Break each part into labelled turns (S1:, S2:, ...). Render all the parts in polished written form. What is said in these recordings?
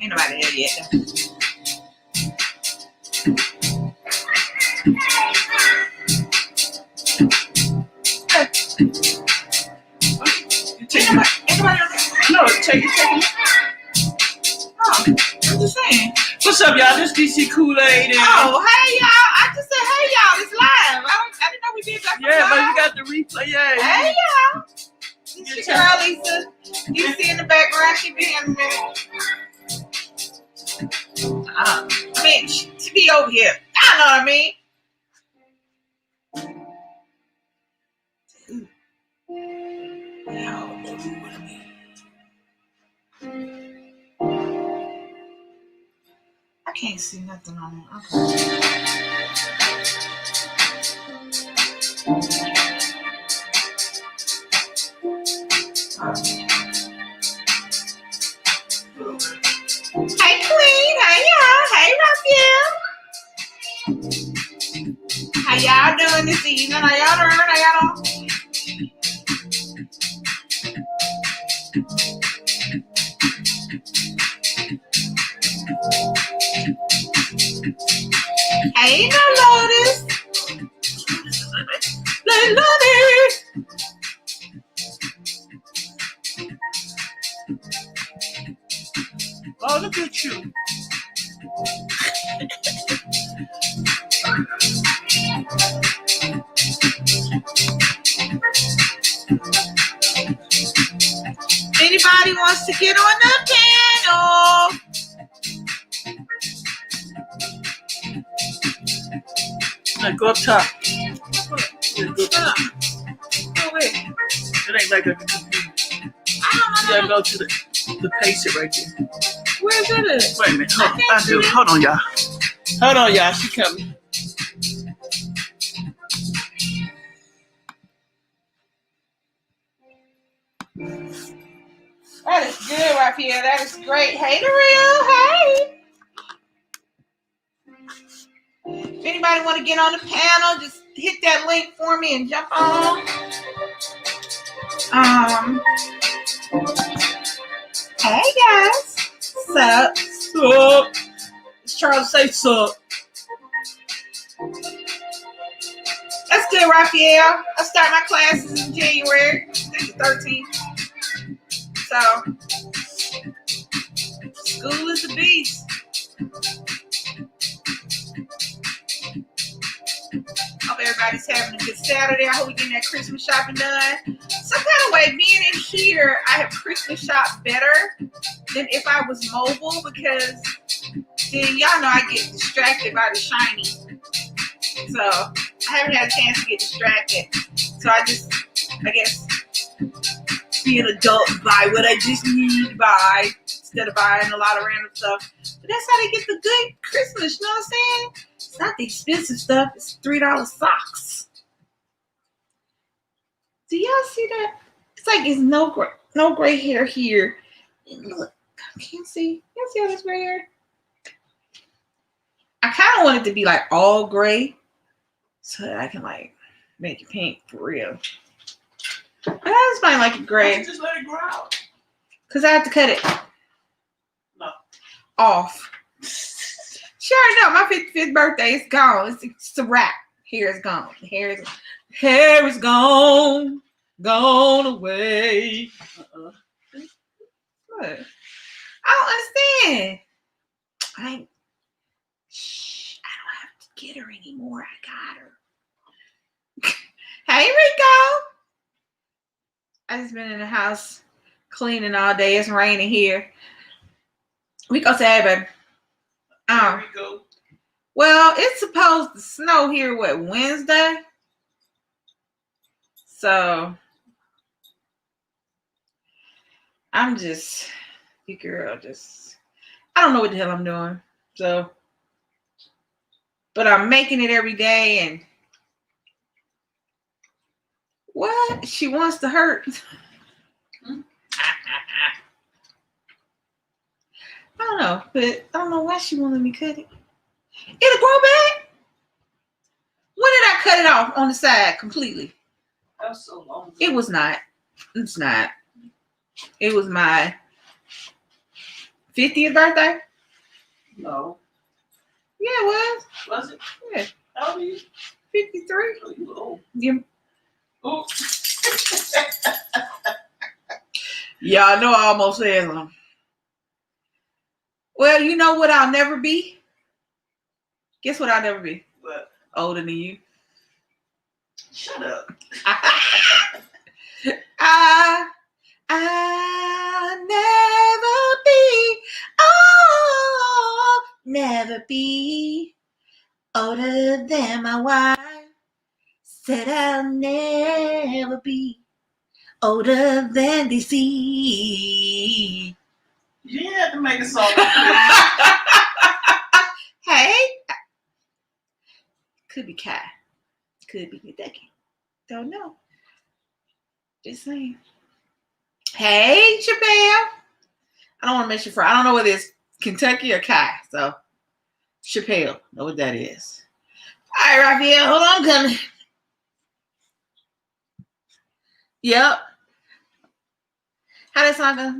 S1: Ain't nobody there yet. No, take it. Oh, I'm just saying.
S2: What's up, y'all? This DC KOOLAID.
S1: Oh, hey, y'all. I just said, hey, y'all. It's live. I didn't know we did that.
S2: Yeah, but you got the replay. Yeah.
S1: Hey, y'all. It's your girl, Lisa. You see in the background. She be in a minute. I mean, she be over here. I know what I mean. I can't see nothing on it. Okay. Hey, Queen. Hey, y'all. Hey, Raphael. How y'all doing this evening? How y'all doing? How y'all doing? Hey, no Lotus. Lotus.
S2: Oh, look at you.
S1: Anybody wants to get on the panel?
S2: Now go up top.
S1: Shut up. Go away.
S2: It ain't like a computer. You gotta go to the paste it right there.
S1: Where's it at?
S2: Wait a minute. Hold on, y'all. Hold on, y'all. She coming.
S1: That is good right here. That is great. Hey, Darrell. Hey. If anybody want to get on the panel, just hit that link for me and jump on. Hey, guys. Sup?
S2: Sup? It's Charles say sup.
S1: That's good, Raphael. I start my classes in January. I think the 13th. So, school is a beast. Hope everybody's having a good Saturday. I hope we getting that Christmas shopping done. Some kind of way, being in here, I have Christmas shop better than if I was mobile because then y'all know I get distracted by the shiny. So, I haven't had a chance to get distracted. So, I guess, be an adult and buy what I just need to buy instead of buying a lot of random stuff. But that's how they get the good Christmas, you know what I'm saying? It's not the expensive stuff. It's $3 socks. Do y'all see that? It's like it's no gray hair here. And look, I can't see. You see all this gray hair? I kind of want it to be like all gray so that I can like make it pink for real. I just find like a gray.
S2: Just let it grow out.
S1: Because I have to cut it off. Sure enough, my 55th birthday is gone. It's a wrap. Hair is gone. Hair is gone. Gone away. What? I don't understand. I don't have to get her anymore. I got her. Hey, Rico. I just been in the house cleaning all day. It's raining here. Rico said, baby.
S2: There we go.
S1: Well, it's supposed to snow here, Wednesday? So, I'm just, I don't know what the hell I'm doing. So, but I'm making it every day and what? She wants to hurt. I don't know, but I don't know why she won't let me cut it. It'll grow back. When did I cut it off on the side completely?
S2: That was so long ago.
S1: It was not. It's not. It was my 50th birthday?
S2: No.
S1: Yeah, it was.
S2: Was it?
S1: Yeah.
S2: How old are you?
S1: 53.
S2: Oh, you old.
S1: Yeah.
S2: Oh.
S1: Yeah, I know I almost said something. Well, you know what I'll never be? Guess what I'll never be?
S2: What?
S1: Older than you.
S2: Shut up.
S1: I'll never be, oh, never be older than my wife. Said I'll never be older than DC.
S2: You didn't have to make a song.
S1: Hey, could be Kai, could be Kentucky. Don't know. Just saying. Hey, Chappelle. I don't want to mention I don't know whether it's Kentucky or Kai. So, Chappelle, know what that is. All right, Raphael, hold on, I'm coming. Yep. How that song goes?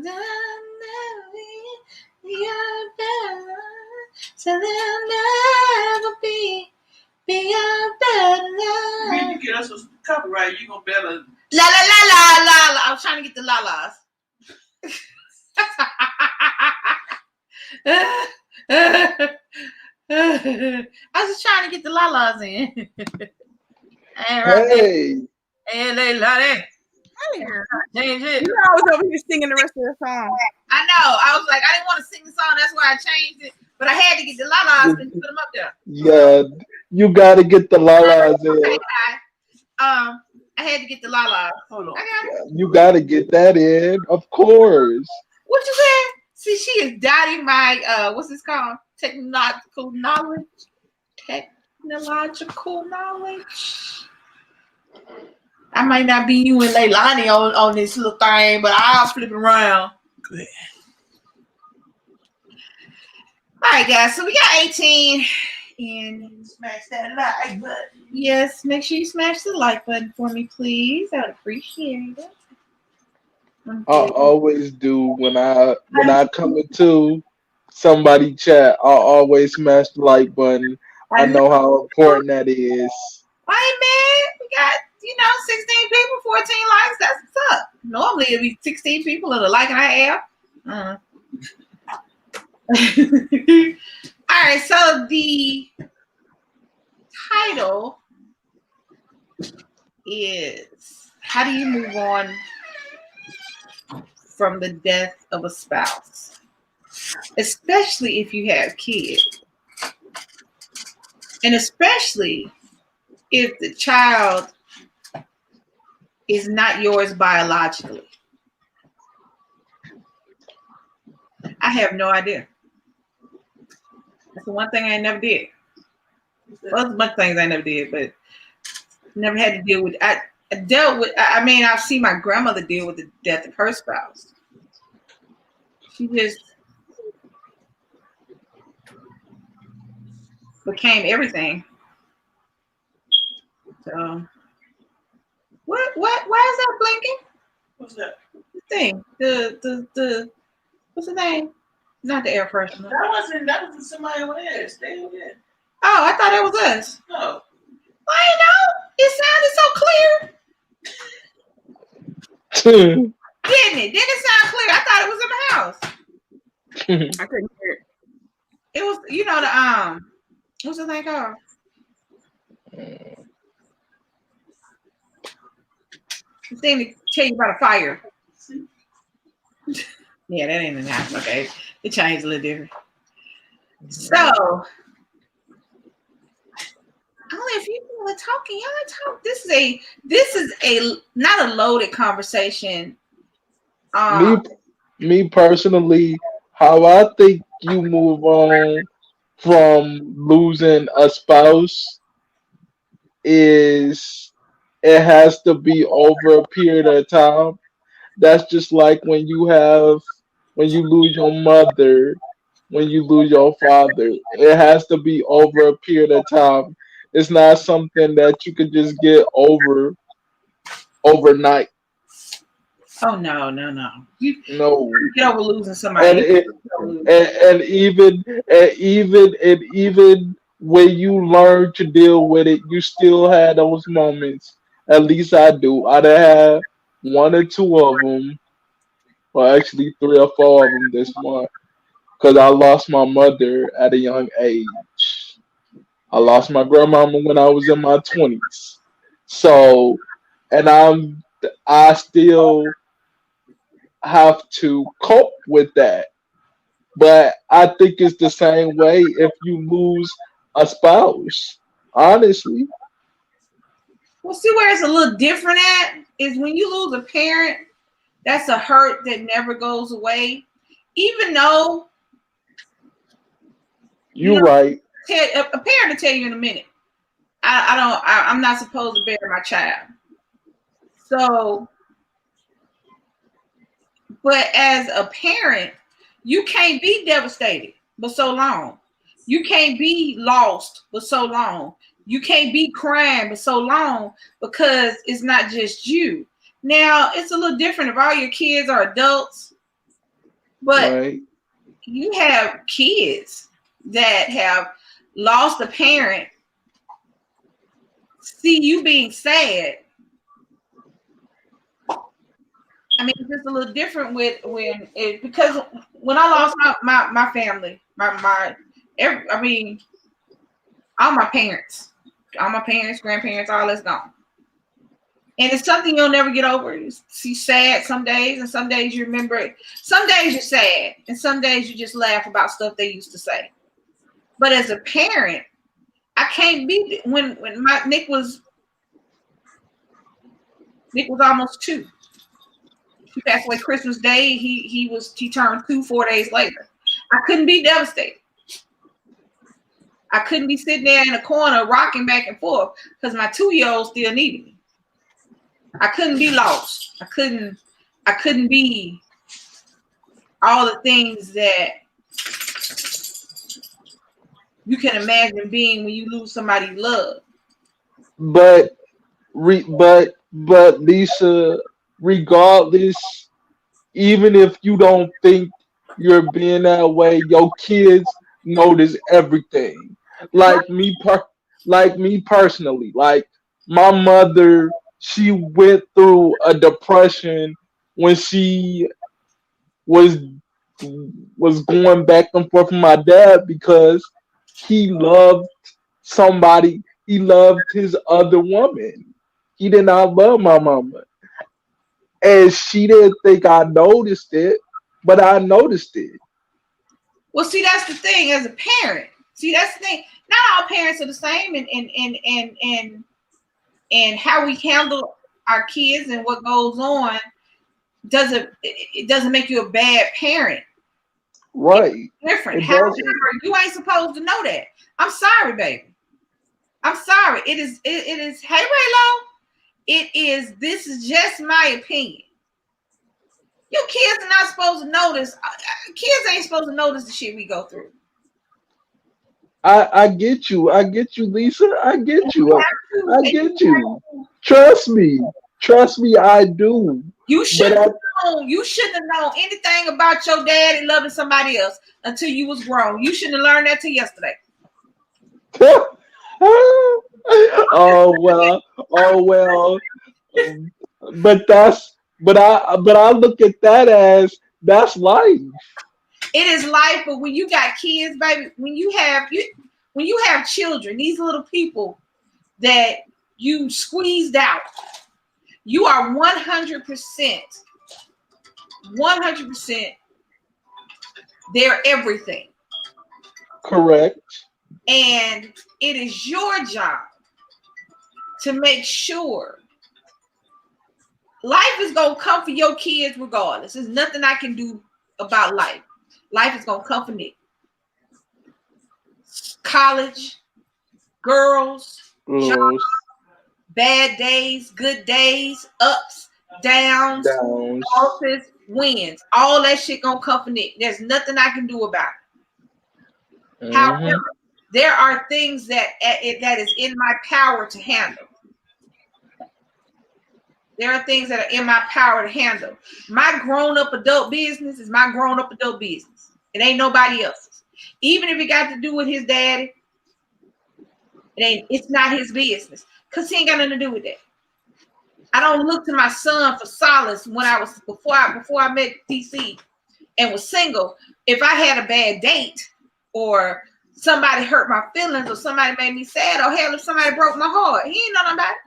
S1: So there'll never be a better love.
S2: When you get us some copyright, you gonna better.
S1: La la la la la la. I was trying to get the la las. I was just trying to get the la las in.
S3: Hey,
S1: Hey, Lottie. Change it.
S4: You know I was over here singing the rest of the song.
S1: I know. I was like, I didn't want to sing the song. That's why I changed it. But I had to get the la-las and put them up there.
S3: yeah, you gotta get the la-las in.
S1: Okay, I had to get the la-las.
S2: Hold on.
S1: I got it.
S3: You gotta get that in, of course.
S1: What you said? See, she is doubting my, what's this called? Technological knowledge. Technological knowledge. I might not be you and Leilani on this little thing, but I'll flip it around.
S2: Good.
S1: All right, guys. So we got 18, and
S2: Smash that like button.
S1: yes, make sure you smash the like button for me, please. I would appreciate it.
S3: I always do when I come into somebody chat. I always smash the like button. I know how important that is.
S1: Hey, man, we got 16 people, 14 likes. That's what's up. Normally it'd be 16 people that are liking our app. All right, so the title is how do you move on from the death of a spouse, especially if you have kids, and especially if the child is not yours biologically. I have no idea. That's the one thing I never did. Well, there's a bunch of things I never did, but never had to deal with. I dealt with. I mean, I've seen my grandmother deal with the death of her spouse. She just became everything. So, what? Why is that blinking?
S2: What's that?
S1: The thing. The. What's the name? Not the air freshener.
S2: That wasn't somebody over there. Stay over there.
S1: Oh, I thought that was us.
S2: No.
S1: I know. It sounded so clear. Didn't it? Didn't it sound clear? I thought it was in the house.
S4: I couldn't hear it.
S1: It was, the what's the thing called? The thing to tell you about a fire. Yeah, that ain't in the house. Okay. It changed a little different. So only if you people are talking, y'all talk. This is a not a loaded conversation.
S3: Me personally, how I think you move on from losing a spouse is it has to be over a period of time. That's just like when you lose your mother, when you lose your father. It has to be over a period of time. It's not something that you could just get over overnight.
S1: Oh no, no, no. You
S3: No,
S1: get over losing somebody.
S3: and
S1: You
S3: it,
S1: get over losing.
S3: and even when you learn to deal with it, you still had those moments. At least I do. I done had one or two of them, or actually three or four of them this month, because I lost my mother at a young age. I lost my grandmama when I was in my 20s. So, and I still have to cope with that. But I think it's the same way if you lose a spouse. Honestly,
S1: Well, see where it's a little different at is when you lose a parent. That's a hurt that never goes away, even though you
S3: you're
S1: know.
S3: right.
S1: A parent will tell you in a minute. I don't. I'm not supposed to bury my child. So, but as a parent, you can't be devastated but so long. You can't be lost but so long. You can't be crying but so long because it's not just you. Now, it's a little different if all your kids are adults, but
S3: Right.
S1: you have kids that have lost a parent, see you being sad. I mean, it's just a little different with when it because when I lost my family, I mean, all my parents, grandparents, all that's gone. And it's something you'll never get over. You see sad some days, and some days you remember it. Some days you're sad, and some days you just laugh about stuff they used to say. But as a parent, I can't be when my Nick was almost 2. He passed away Christmas Day. He turned 2 4 days later. I couldn't be devastated. I couldn't be sitting there in a corner rocking back and forth because my 2-year-old still needed me. I couldn't be lost. I couldn't be all the things that you can imagine being when you lose somebody you love.
S3: But but Lisa, regardless, even if you don't think you're being that way, your kids notice everything.
S1: Right.
S3: Like like me personally, like my mother, she went through a depression when she was was going back and forth with my dad because he loved somebody. He loved his other woman. He did not love my mama, and she didn't think I noticed it, but I noticed it.
S1: Well, see, that's the thing as a parent. See, that's the thing. Not all parents are the same, and how we handle our kids and what goes on doesn't make you a bad parent. It's
S3: Right?
S1: different.
S3: It
S1: However,
S3: doesn't.
S1: you ain't supposed to know that. I'm sorry, baby. I'm sorry. It is. Hey, Raylo. It is. This is just my opinion. Your kids are not supposed to notice. Kids ain't supposed to notice the shit we go through.
S3: I get you. I get you, Lisa. I
S1: And
S3: get
S1: you
S3: you.
S1: have to.
S3: I
S1: And
S3: get you. Trust me. Trust me. I do.
S1: you
S3: But
S1: shouldn't have known. You shouldn't have known anything about your daddy loving somebody else until you was grown. You shouldn't have learned that till yesterday.
S3: oh well. Oh well. But I look at that as that's life.
S1: It is life, but when you got kids, baby, when you have children, these little people that you squeezed out, you are 100% their everything.
S3: Correct.
S1: And it is your job to make sure life is gonna come for your kids regardless. There's nothing I can do about life. Life is gonna come for Nick. College, girls, job,
S3: Girls
S1: bad days, good days, ups, downs,
S3: downs.
S1: losses, wins. All that shit gonna come for Nick. There's nothing I can do about it.
S3: Hmm.
S1: However, there are things that is in my power to handle. There are things that are in my power to handle. My grown-up adult business is my grown-up adult business. It ain't nobody else's. Even if it got to do with his daddy, it's not his business. Because he ain't got nothing to do with that. I don't look to my son for solace when I was before I met DC and was single. If I had a bad date or somebody hurt my feelings or somebody made me sad or hell if somebody broke my heart, he ain't know nothing about it.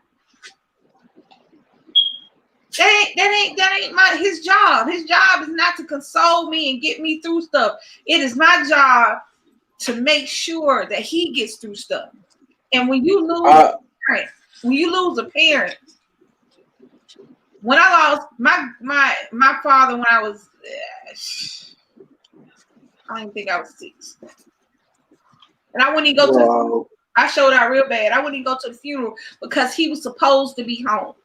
S1: That ain't his job. His job is not to console me and get me through stuff. It is my job to make sure that he gets through stuff. And when you lose a parent, when I lost my father when I was, I don't even think I was 6, and I wouldn't even go to. I showed out real bad. I wouldn't even go to the funeral because he was supposed to be home.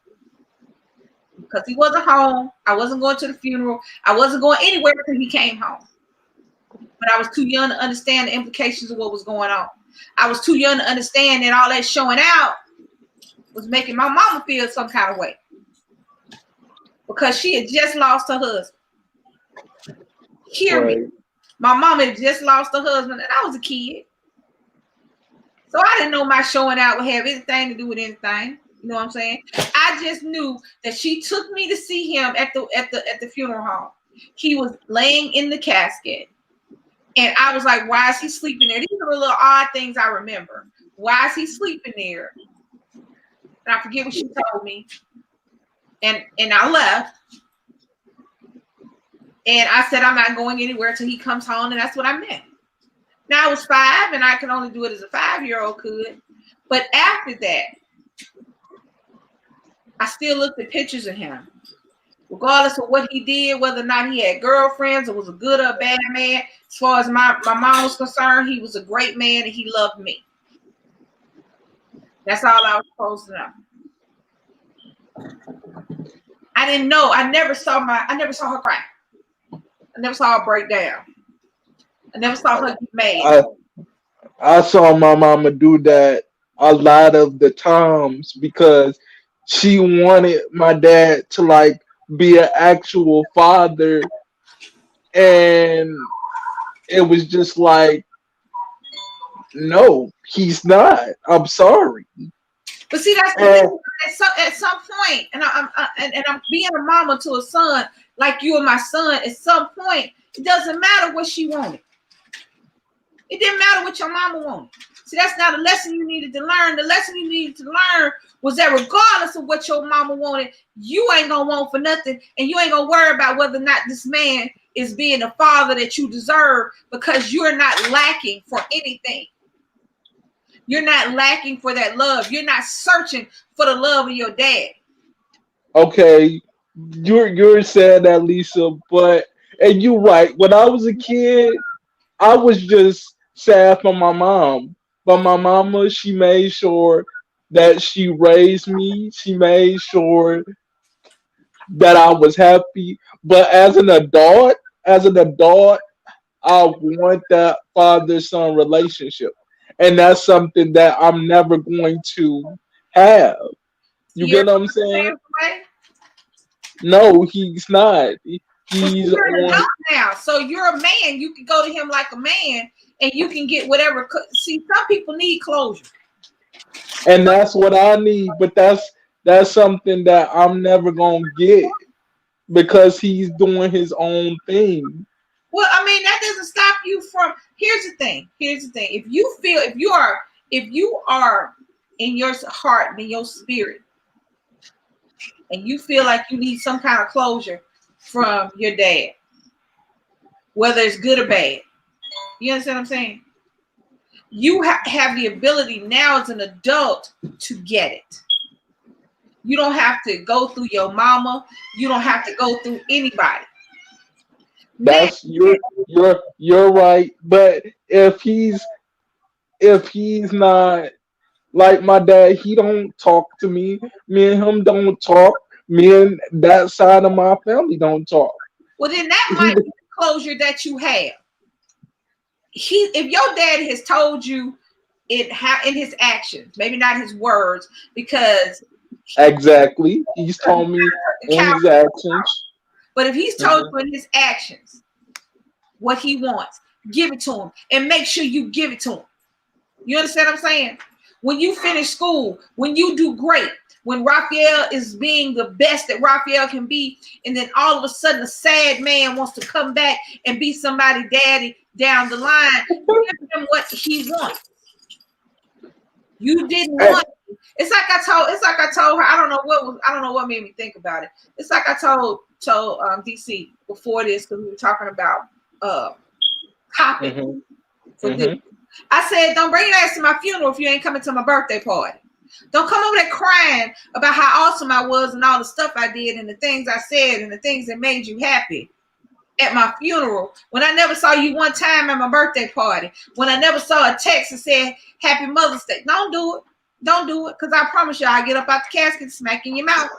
S1: Because he wasn't home, I wasn't going to the funeral. I wasn't going anywhere until he came home. But I was too young to understand the implications of what was going on. I was too young to understand that all that showing out was making my mama feel some kind of way. Because she had just lost her husband. Hear me. My mama had just lost her husband, and I was a kid. So I didn't know my showing out would have anything to do with anything. You know what I'm saying? I just knew that she took me to see him at the funeral home. He was laying in the casket. And I was like, why is he sleeping there? These are the little odd things I remember. Why is he sleeping there? And I forget what she told me. And I left. And I said, I'm not going anywhere till he comes home. And that's what I meant. Now I was 5 and I can only do it as a 5-year-old could. But after that, I still looked at pictures of him. Regardless of what he did, whether or not he had girlfriends or was a good or a bad man, as far as my mom was concerned, he was a great man and he loved me. That's all I was supposed to know. I didn't know. I never saw her cry. I never saw her break down. I never saw her get mad.
S3: I saw my mama do that a lot of the times because she wanted my dad to like be an actual father, and it was just like, no, he's not. I'm sorry.
S1: But see, that's the thing. At some point, and I'm being a mama to a son like you and my son. At some point, it doesn't matter what she wanted. It didn't matter what your mama wanted. See, that's not a lesson you needed to learn. The lesson you needed to learn was that regardless of what your mama wanted, you ain't gonna want for nothing, and you ain't gonna worry about whether or not this man is being the father that you deserve, because you're not lacking for anything. You're not lacking for that love. You're not searching for the love of your dad.
S3: Okay, you're saying that, Lisa, and you're right. When I was a kid, I was just sad for my mom. But my mama, she made sure that she raised me. She made sure that I was happy. But as an adult, I want that father-son relationship. And that's something that I'm never going to have. You
S1: You're
S3: get what I'm
S1: the same
S3: saying?
S1: way.
S3: No, he's not.
S1: But
S3: He's
S1: you're an
S3: on,
S1: adult now, so you're a man. You can go to him like a man, and you can get whatever. See, some people need closure.
S3: and that's what I need. But that's something that I'm never gonna get because he's doing his own thing.
S1: Well, I mean, that doesn't stop you from. Here's the thing. If you are in your heart and in your spirit, and you feel like you need some kind of closure from your dad, whether it's good or bad, you understand what I'm saying? You have the ability now as an adult to get it. You don't have to go through your mama. You don't have to go through anybody. Man,
S3: That's you're right. But if he's not like my dad, he don't talk to me. Me and him don't talk. Me and that side of my family don't talk.
S1: well, then that
S3: He,
S1: might be the closure that you have. If your dad has told you in his actions, maybe not his words, because
S3: Exactly. He's told me
S1: The
S3: in
S1: cow.
S3: his actions.
S1: But if he's told you in his actions what he wants, give it to him and make sure you give it to him. You understand what I'm saying? When you finish school, when you do great, when Raphael is being the best that Raphael can be, and then all of a sudden a sad man wants to come back and be somebody's daddy down the line, give him what he wants. You didn't
S3: Hey,
S1: want it. It's like I told her, I don't know what made me think about it. It's like I told DC before this, because we were talking about topic for this. I said, don't bring your ass to my funeral if you ain't coming to my birthday party. Don't come over there crying about how awesome I was and all the stuff I did and the things I said and the things that made you happy at my funeral, when I never saw you one time at my birthday party, when I never saw a text that said Happy Mother's Day. Don't do it. Don't do it, because I promise you I'll get up out the casket and smack in your mouth.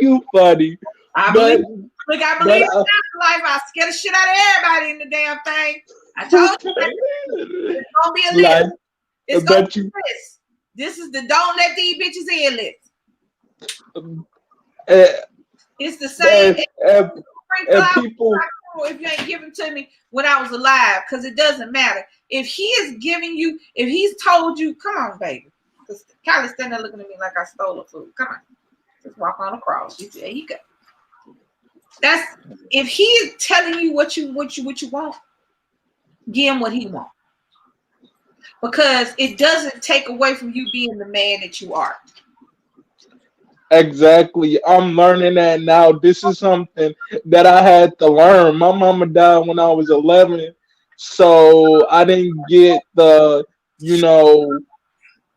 S3: You funny.
S1: I
S3: But
S1: believe in afterlife. I scare the shit out of everybody in the damn thing. I told you it's gonna be a list.
S3: like,
S1: It's gonna be a list. This is the don't let these bitches in list. It's the same.
S3: if people,
S1: if you ain't giving to me when I was alive, because it doesn't matter. If he is giving you, if he's told you, come on, baby. Because Kylie's standing there looking at me like I stole her food. Come on. Just walk on across. There you go. That's if he is telling you what you want, give him what he wants. Because it doesn't take away from you being the man that you are.
S3: exactly. I'm learning that now. This is something that I had to learn. My mama died when I was 11, so I didn't get you know,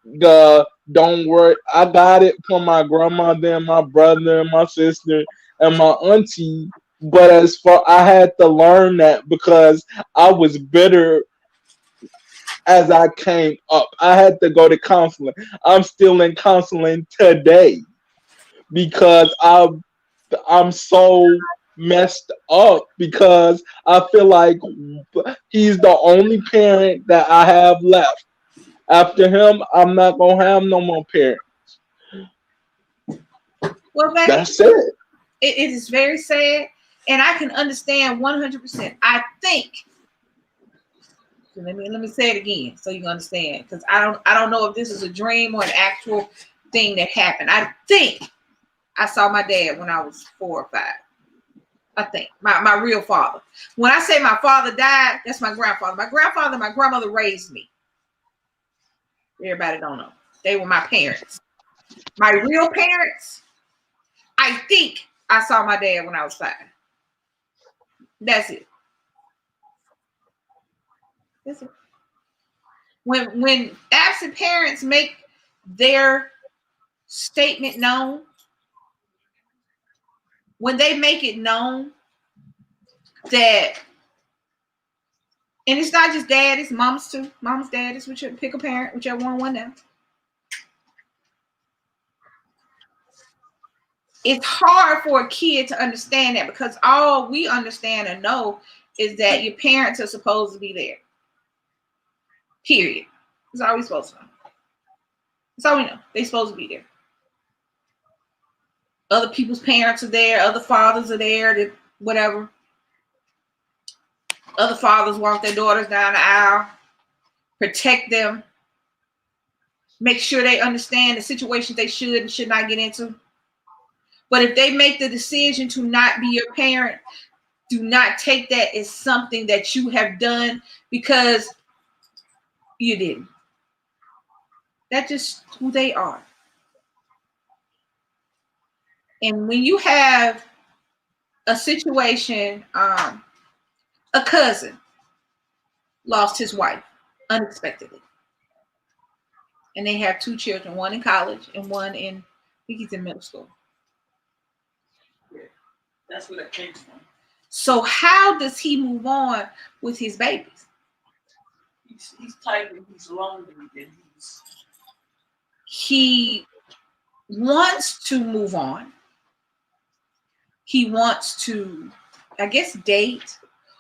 S3: the don't worry. I got it from my grandmother and my brother and my sister and my auntie. But as far I had to learn that because I was bitter as I came up. I had to go to counseling. I'm still in counseling today because I'm so messed up because I feel like he's the only parent that I have left. After him, I'm not gonna have no more parents.
S1: Well, baby,
S3: That's it.
S1: It is very sad, and I can understand 100%. I think. Let me say it again so you can understand, because I don't know if this is a dream or an actual thing that happened. I think I saw my dad when I was 4 or 5. I think my real father. When I say my father died, that's my grandfather. My grandfather and my grandmother raised me. Everybody don't know. They were my parents. My real parents, I think I saw my dad when I was 5. That's it. That's it. When absent parents make their statement known, when they make it known that, and it's not just dad, it's moms too. Mom's dad is whichever, pick a parent, whichever one now. It's hard for a kid to understand that, because all we understand and know is that your parents are supposed to be there. Period. That's all we're supposed to know. That's all we know. They're supposed to be there. Other people's parents are there. Other fathers are there. Whatever. Other fathers walk their daughters down the aisle, protect them, make sure they understand the situations they should and should not get into. But if they make the decision to not be your parent, do not take that as something that you have done because you didn't. That's just who they are. And when you have a situation, a cousin lost his wife unexpectedly. And they have 2 children, one in college and one I think he's in middle school.
S2: Yeah, that's where that came from.
S1: So how does he move on with his babies?
S2: He's tight and he's lonely and
S1: He wants to move on. He wants to, I guess, date,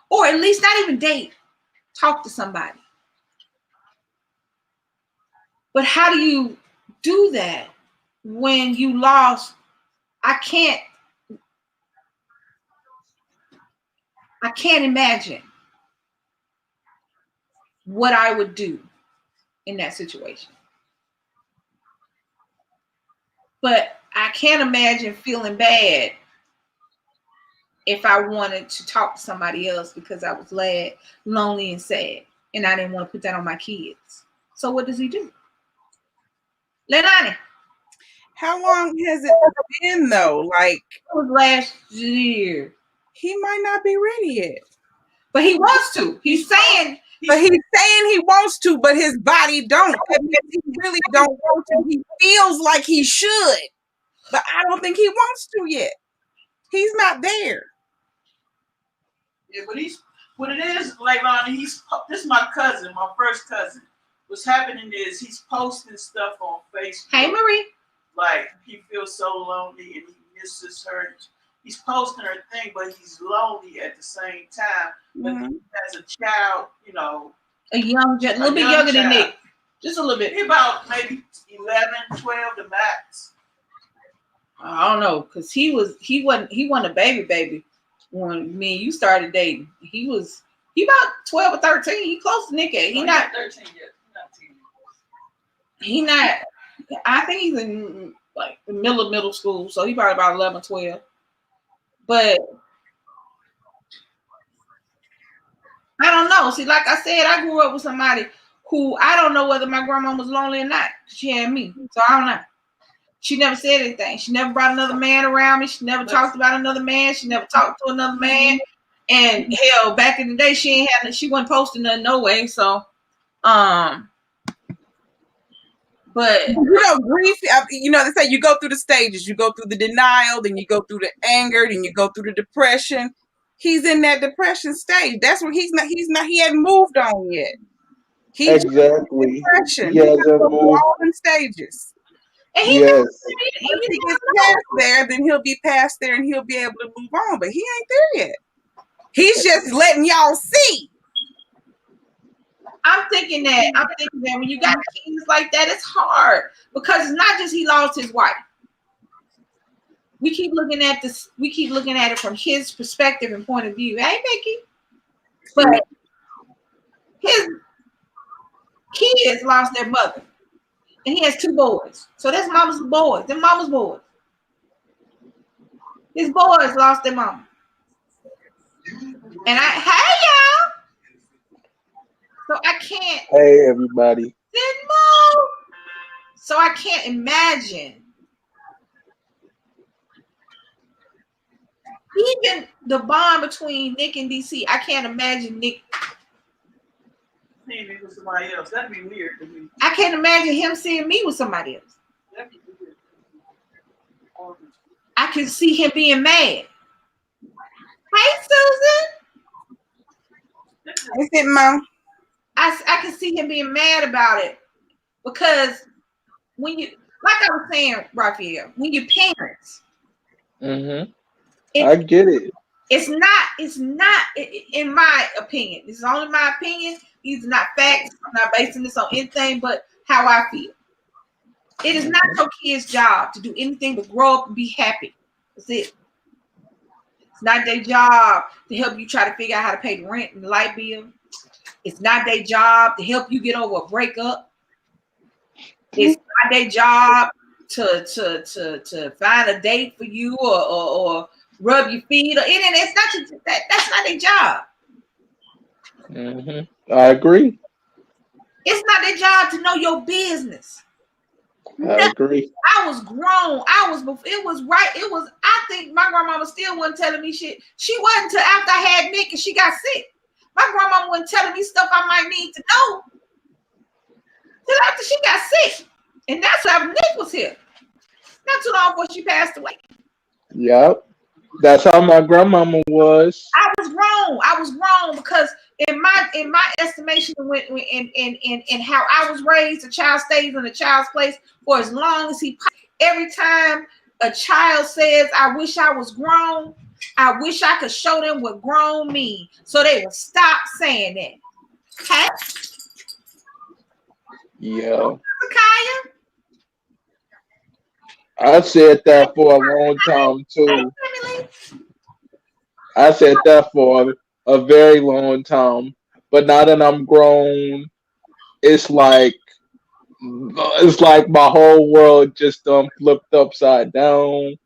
S1: or at least not even date, talk to somebody. But how do you do that when you lost? I can't imagine what I would do in that situation. But I can't imagine feeling bad if I wanted to talk to somebody else because I was lonely and sad, and I didn't want to put that on my kids. So what does he do? Lenani.
S4: How long has it been though? Like,
S1: It was last year.
S4: he might not be ready yet.
S1: But he wants to. He's saying
S4: But he's saying he wants to, but his body don't. That means he really don't want to. He feels like he should, but I don't think he wants to yet. He's not there.
S2: Yeah, but what it is, like Lonnie, this is my cousin, my first cousin. What's happening is he's posting stuff on Facebook.
S1: Hey, Marie.
S2: Like he feels so lonely and he misses her. He's posting her thing, but he's lonely at the same time. But he has a child, you know.
S1: A little bit younger than Nick.
S2: Just a little bit. About maybe 11, 12 the max.
S1: I don't know, because he wasn't a baby when me and you started dating. He about 12 or 13. He close to Nick. He not
S2: 13 yet.
S1: He not. I think he's in like the middle school, so he probably about 11, 12. But I don't know. See, like I said, I grew up with somebody who I don't know whether my grandma was lonely or not. She had me, so I don't know. She never said anything. She never brought another man around me. She never talked about another man. She never talked to another man. And hell, back in the day, she wasn't posting nothing no way. So, but
S4: you know, grief. You know, they say you go through the stages. You go through the denial, then you go through the anger, then you go through the depression. He's in that depression stage. That's what he's not. He hadn't moved on yet. He's
S3: Exactly.
S4: depression.
S3: He hasn't moved.
S4: All in stages.
S1: and he
S3: Yes.
S4: If he gets past there, then he'll be past there and he'll be able to move on. But he ain't there yet. He's just letting y'all see.
S1: I'm thinking that when you got kids like that, it's hard because it's not just he lost his wife. We keep looking at this. We keep looking at it from his perspective and point of view. Hey, Mickey, but his kids lost their mother, and he has 2 boys. So that's mama's boys. They're mama's boys. His boys lost their mama, and hey y'all. So I can't.
S3: Hey everybody.
S1: So I can't imagine. Even the bond between Nick and DC, I can't imagine Nick.
S2: Seeing me with somebody else, that'd be weird to me.
S1: I can't imagine him seeing me with somebody else.
S2: That'd be weird.
S1: I can see him being mad. Hey, Susan.
S4: Is it, Mom?
S1: I can see him being mad about it because when you, like I was saying, Raphael, when you're parents,
S3: I get it.
S1: It's not, in my opinion. This is only my opinion. These are not facts. I'm not basing this on anything but how I feel. It is not your kid's job to do anything but grow up and be happy. That's it. It's not their job to help you try to figure out how to pay the rent and the light bill. It's not their job to help you get over a breakup. It's not their job to find a date for you or rub your feet. It's not that's not their job.
S3: I agree.
S1: It's not their job to know your business.
S3: I agree.
S1: I was grown. I think my grandmama still wasn't telling me shit. She wasn't until after I had Nick and she got sick. My grandmama wasn't telling me stuff I might need to know till after she got sick. And that's how Nick was here. Not too long before she passed away.
S3: Yep. That's how my grandmama was.
S1: I was grown because in my estimation, in how I was raised, a child stays in a child's place for as long as he. Every time a child says, "I wish I was grown," I wish I could show them what grown means, so they will stop saying that. Okay?
S3: Yeah.
S1: Kaya.
S3: I said that for a long time
S1: Hey,
S3: too.
S1: Emily.
S3: I said that for a very long time. But now that I'm grown, it's like it's like my whole world just flipped upside down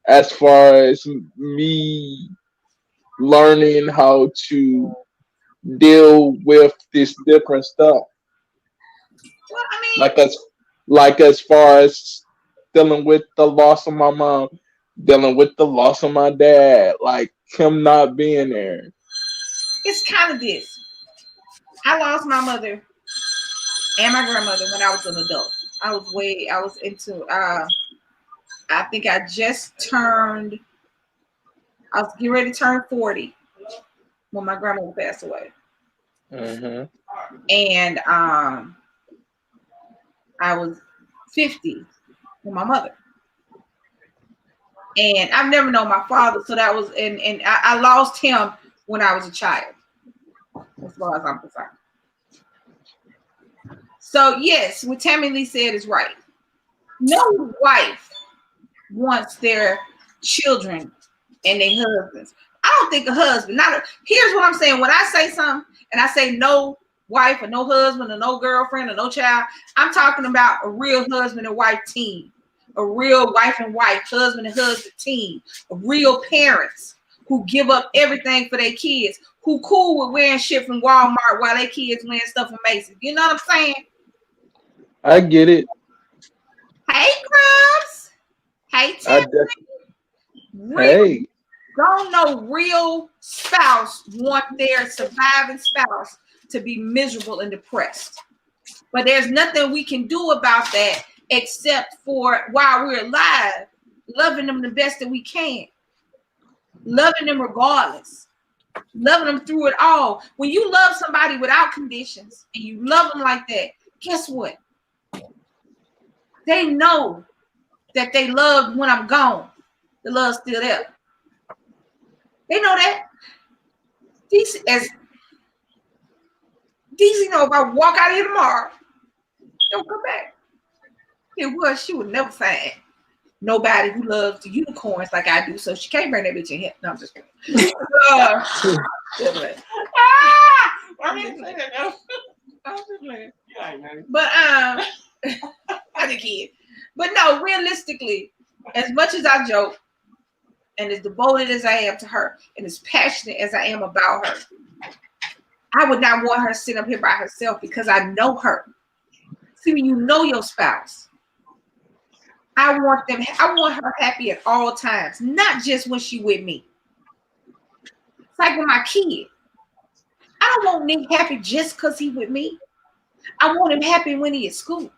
S3: as far as me learning how to deal with this different stuff.
S1: Well, I mean,
S3: Like as as far as dealing with the loss of my mom, dealing with the loss of my dad, like him not being there.
S1: it's kind of this. I lost my mother and my grandmother when I was an adult. I was into, I think I was getting ready to turn 40 when my grandmother passed away.
S3: Hmm.
S1: And I was 50 with my mother. And I've never known my father, so that was, and I lost him when I was a child, as far as I'm concerned. So yes, what Tammy Lee said is right. No wife wants their children and their husbands. I don't think a husband. Here's what I'm saying. When I say something and I say no wife or no husband or no girlfriend or no child, I'm talking about a real husband and wife team, a real wife and wife, husband and husband team, real parents who give up everything for their kids, who cool with wearing shit from Walmart while their kids wearing stuff from Macy's. You know what I'm saying?
S3: I get it.
S1: Hey, Crubs. Hey,
S3: I
S1: Tim.
S3: def-
S1: Real
S3: hey,
S1: don't no real spouse want their surviving spouse to be miserable and depressed. But there's nothing we can do about that except for while we're alive, loving them the best that we can, loving them regardless, loving them through it all. When you love somebody without conditions and you love them like that, guess what? They know that they loved when I'm gone. The love's still there. They know that. These as DC know if I walk out of here tomorrow, don't come back. It was she would never find nobody who loves the unicorns like I do, so she can't bring that bitch in here. No, I'm just kidding. I'm just playing. I'm just playing. But I the kid. But no, realistically, as much as I joke and as devoted as I am to her and as passionate as I am about her, I would not want her to sit up here by herself because I know her. See, when you know your spouse, I want her happy at all times, not just when she with me. It's like with my kid. I don't want Nick happy just because he with me. I want him happy when he at school.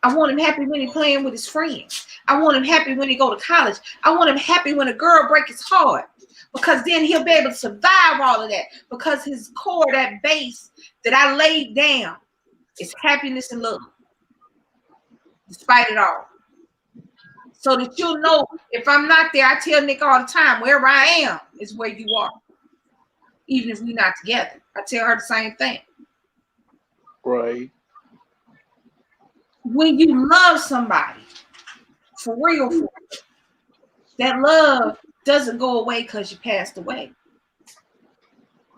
S1: I want him happy when he playing with his friends. I want him happy when he go to college. I want him happy when a girl break his heart. Because then he'll be able to survive all of that. Because his core, that base that I laid down, is happiness and love. Despite it all. So that you'll know if I'm not there, I tell Nick all the time, wherever I am is where you are. Even if we're not together. I tell her the same thing.
S3: right.
S1: When you love somebody, for real, that love doesn't go away because you passed away.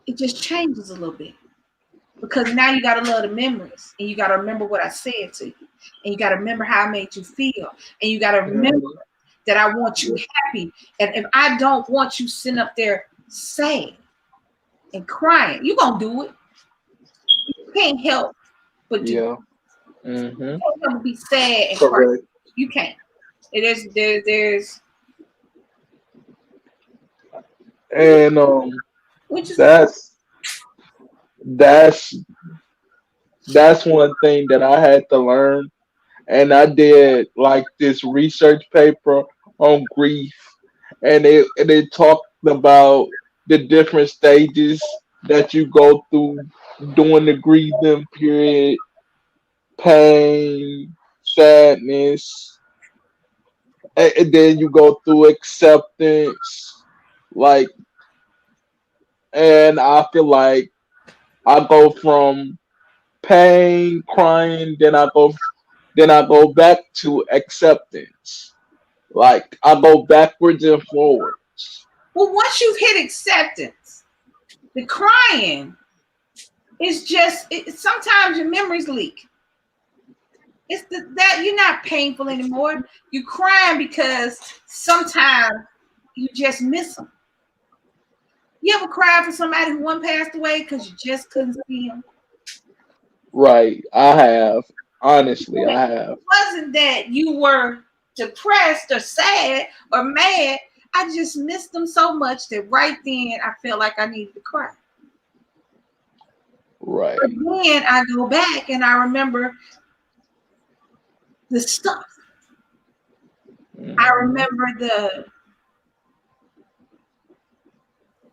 S1: It just changes a little bit. Because now you gotta love the memories and you gotta remember what I said to you. And you gotta remember how I made you feel. And you gotta remember
S3: Mhm.
S1: that I want you happy. And if I don't want you sitting up there sad and crying, you're gonna do it. You can't help but do it.
S3: Yeah.
S1: You
S3: Hmm.
S1: can't help but be sad and cry.
S3: Correct.
S1: You can't. There's
S3: And
S1: which is
S3: that's that's that's one thing that I had to learn. And I did like this research paper on grief, and it talked about the different stages that you go through during the grieving period: pain, sadness, and then you go through acceptance. Like, and I feel like I go from pain, crying, then I go back to acceptance. Like I go backwards and forwards.
S1: Well, once you've hit acceptance, the crying is just sometimes your memories leak. It's that you're not painful anymore. You crying because sometimes you just miss them. You ever cried for somebody who one passed away because you just couldn't see them?
S3: Right. I have. Honestly,
S1: It
S3: I have.
S1: wasn't that you were depressed or sad or mad. I just missed them so much that right then I felt like I needed to cry. But
S3: Right.
S1: then I go back and I remember the stuff. I
S3: Hmm.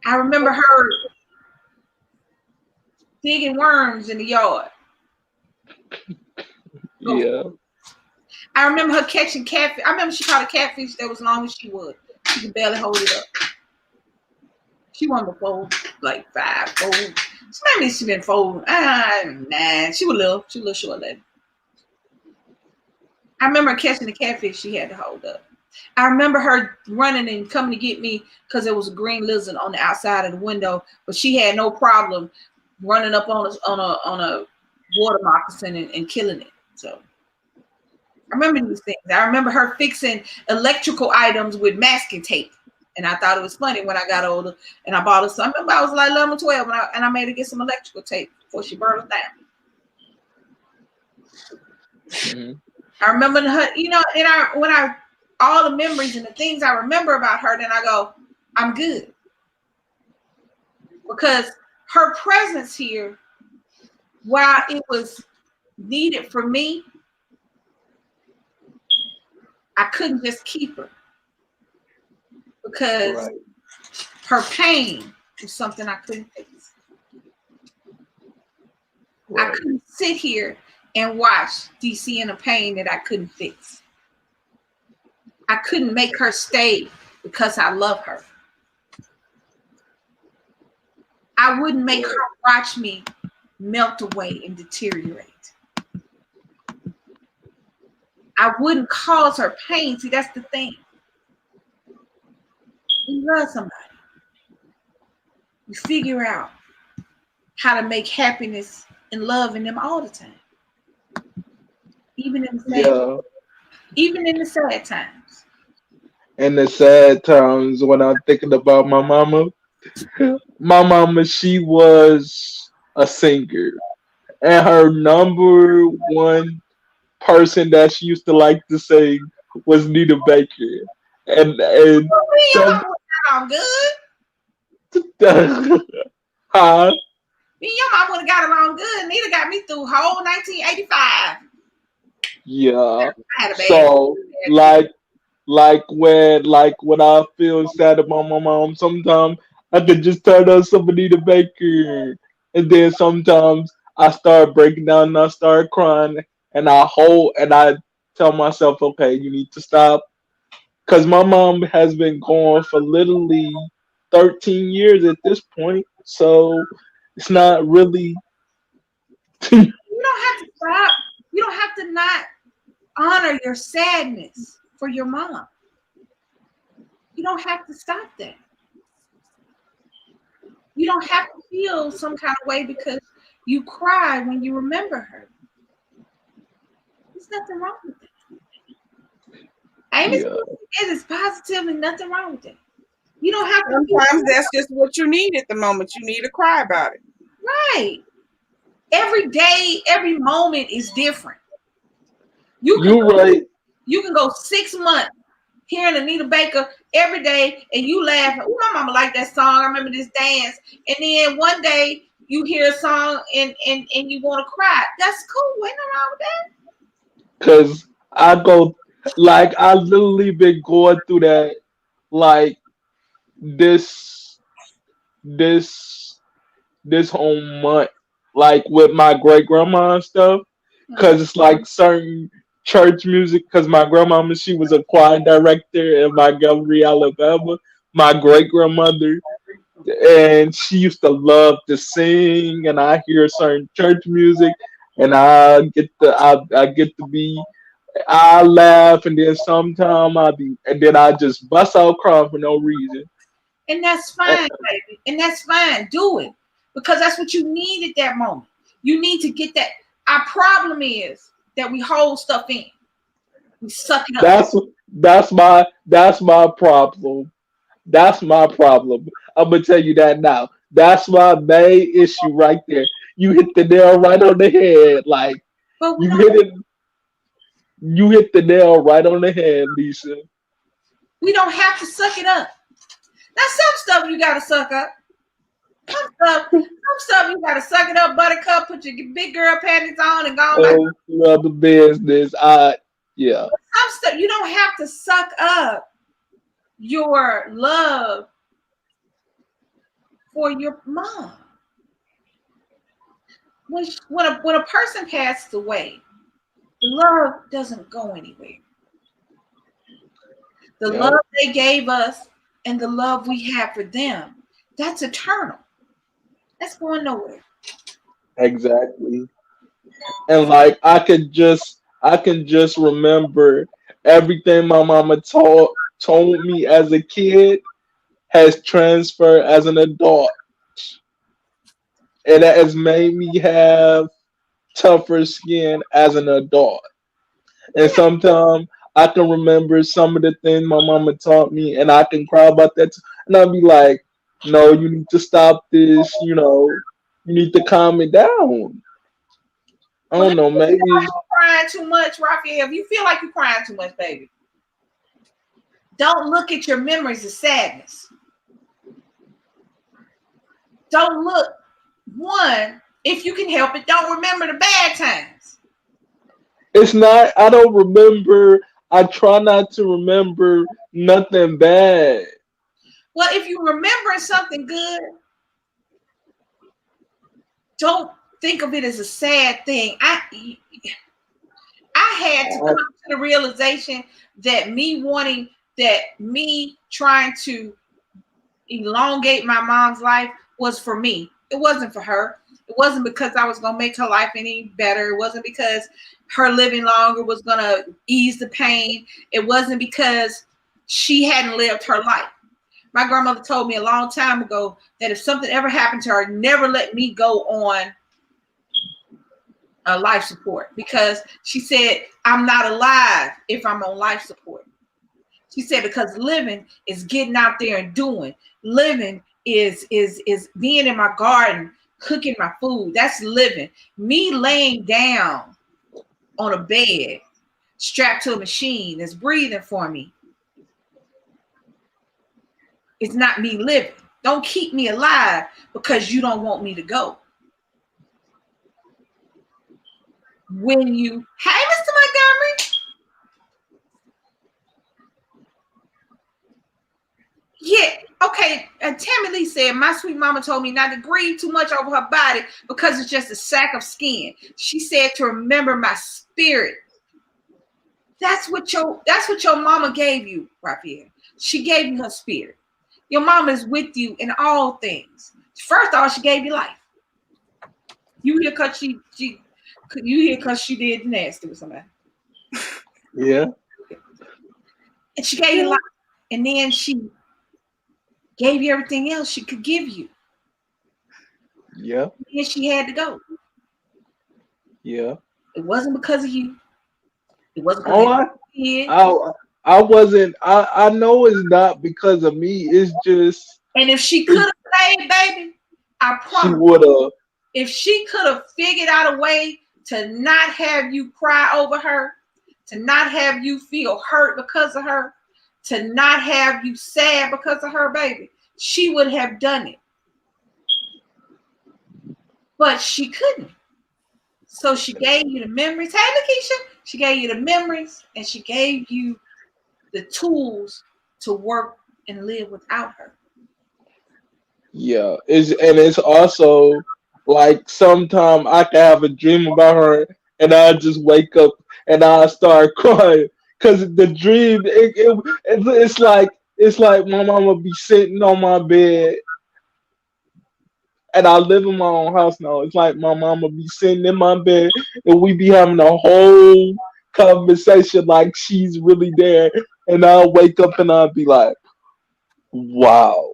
S1: remember her digging worms in the yard.
S3: Yeah.
S1: I remember her catching catfish. I remember she caught a catfish that was long as she would. She could barely hold it up. She wasn't before like 5'4". So maybe she been 4. Nah. She was little. She was a little short lady. I remember her catching the catfish she had to hold up. I remember her running and coming to get me because there was a green lizard on the outside of the window, but she had no problem running up on a water moccasin and killing it. So I remember these things. I remember her fixing electrical items with masking tape. And I thought it was funny when I got older and I bought her some. I remember I was like 11 or 12 and I made her get some electrical tape before she burned us down.
S3: Hmm.
S1: I remember her, and when I all the memories and the things I remember about her, then I go, I'm good. Because her presence here, while it was needed for me, I couldn't just keep her because
S3: Right.
S1: her pain was something I couldn't fix. I
S3: Right.
S1: couldn't sit here and watch DC in a pain that I couldn't fix. I couldn't make her stay because I love her. I wouldn't make her watch me melt away and deteriorate. I wouldn't cause her pain. See, that's the thing. You love somebody. You figure out how to make happiness and love in them all the time. Even in the sad,
S3: Yeah.
S1: even in the sad times.
S3: And the sad times when I'm thinking about my mama, she was a singer. And her number one person that she used to like to sing was Nita Baker. And
S1: Me and your
S3: some
S1: mama got along good.
S3: huh?
S1: Me and your mama would have got along good. Nita got me through whole 1985.
S3: Yeah.
S1: I had a
S3: So
S1: bad kid.
S3: like when I feel sad about my mom, sometimes I could just turn on some Anita Baker, and then sometimes I start breaking down and I start crying, and I tell myself, okay, you need to stop, because my mom has been gone for literally 13 years at this point, so it's not really.
S1: You don't have to stop. You don't have to not honor your sadness for your mom. You don't have to stop that. You don't have to feel some kind of way because you cry when you remember her. There's nothing wrong with that. Amy's
S3: Yeah,
S1: is positively nothing wrong with that. You don't have to feel
S4: Sometimes that's just what you need at the moment. You need to cry about it.
S1: right. Every day, every moment is different. You can
S3: you right.
S1: you can go 6 months hearing Anita Baker every day and you laugh. Oh, my mama liked that song. I remember this dance. And then one day you hear a song and you want to cry. That's cool. Ain't nothing wrong with that.
S3: Cause I go I literally been going through that like this this this whole month, like with my great grandma and stuff.
S1: Mhm.
S3: Cause it's like certain church music. Cause my grandmama, she was a choir director in Montgomery, Alabama. My great grandmother, and she used to love to sing. And I hear certain church music, and I get to be I laugh, and then sometime I be, and then I just bust out crying for no reason.
S1: And that's
S3: And
S1: fine, baby. And that's fine. Do it. Because that's what you need at that moment. You need to get that. Our problem is that we hold stuff in. We suck it up.
S3: that's my problem. That's my problem. I'm gonna tell you that now. That's my main issue right there. You hit the nail right on the head. Like
S1: But we
S3: you
S1: don't
S3: hit it. You hit the nail right on the head, Lisa.
S1: we don't have to suck it up. Now some stuff you gotta suck up. Some stuff you gotta suck it up, buttercup, put your big girl panties on and go on about
S3: Oh, love the business. Yeah.
S1: some stuff you don't have to suck up your love for your mom. When a person passes away, the love doesn't go anywhere. The love
S3: Yep.
S1: they gave us and the love we have for them, that's eternal. That's going nowhere.
S3: Exactly. And like I can just remember everything my mama told me as a kid has transferred as an adult, and it has made me have tougher skin as an adult. And sometimes I can remember some of the things my mama taught me, and I can cry about that, and I'll be like, "No, you need to stop this. You need to calm it down." I
S1: Well,
S3: don't
S1: let me
S3: know,
S1: tell you
S3: maybe
S1: why
S3: it's
S1: you're crying too much, Raphael. If you feel like you're crying too much, baby, don't look at your memories as sadness. Don't look, one, if you can help it, don't remember the bad times.
S3: It's not. I don't remember. I try not to remember nothing bad.
S1: Well, if you're remembering something good, don't think of it as a sad thing. I had to
S3: I,
S1: come to the realization that me trying to elongate my mom's life was for me. It wasn't for her. It wasn't because I was going to make her life any better. It wasn't because her living longer was going to ease the pain. It wasn't because she hadn't lived her life. My grandmother told me a long time ago that if something ever happened to her, never let me go on life support, because she said I'm not alive if I'm on life support. She said because living is getting out there and doing. Living is being in my garden, cooking my food. That's living. Me laying down on a bed, strapped to a machine that's breathing for me, it's not me living. Don't keep me alive because you don't want me to go. When you, hey, Mr. Montgomery, yeah, okay. Tammy Lee said, my sweet mama told me not to grieve too much over her body because it's just a sack of skin. She said to remember my spirit. That's what your mama gave you, Raphael. She gave you her spirit. Your mama is with you in all things. First of all, she gave you life. You hear because she did nasty with somebody.
S3: yeah,
S1: And she gave you life. And then she gave you everything else she could give you.
S3: yeah,
S1: And she had to go.
S3: yeah.
S1: It wasn't because of you. It wasn't because
S3: All
S1: of
S3: I,
S1: you.
S3: I wasn't. I know it's not because of me. It's just
S1: And if she could have stayed, baby, I
S3: she
S1: promise,
S3: would have.
S1: if she could have figured out a way to not have you cry over her, to not have you feel hurt because of her, to not have you sad because of her, baby, she would have done it. But she couldn't. So she gave you the memories. Hey, Lakeisha, she gave you the memories and she gave you the tools to work and live without her.
S3: Yeah, it's also like sometimes I can have a dream about her, and I just wake up and I start crying because the dream it's like my mama be sitting on my bed, and I live in my own house now. It's like my mama be sitting in my bed and we be having a whole conversation like she's really there. And I'll wake up and I'll be like, wow.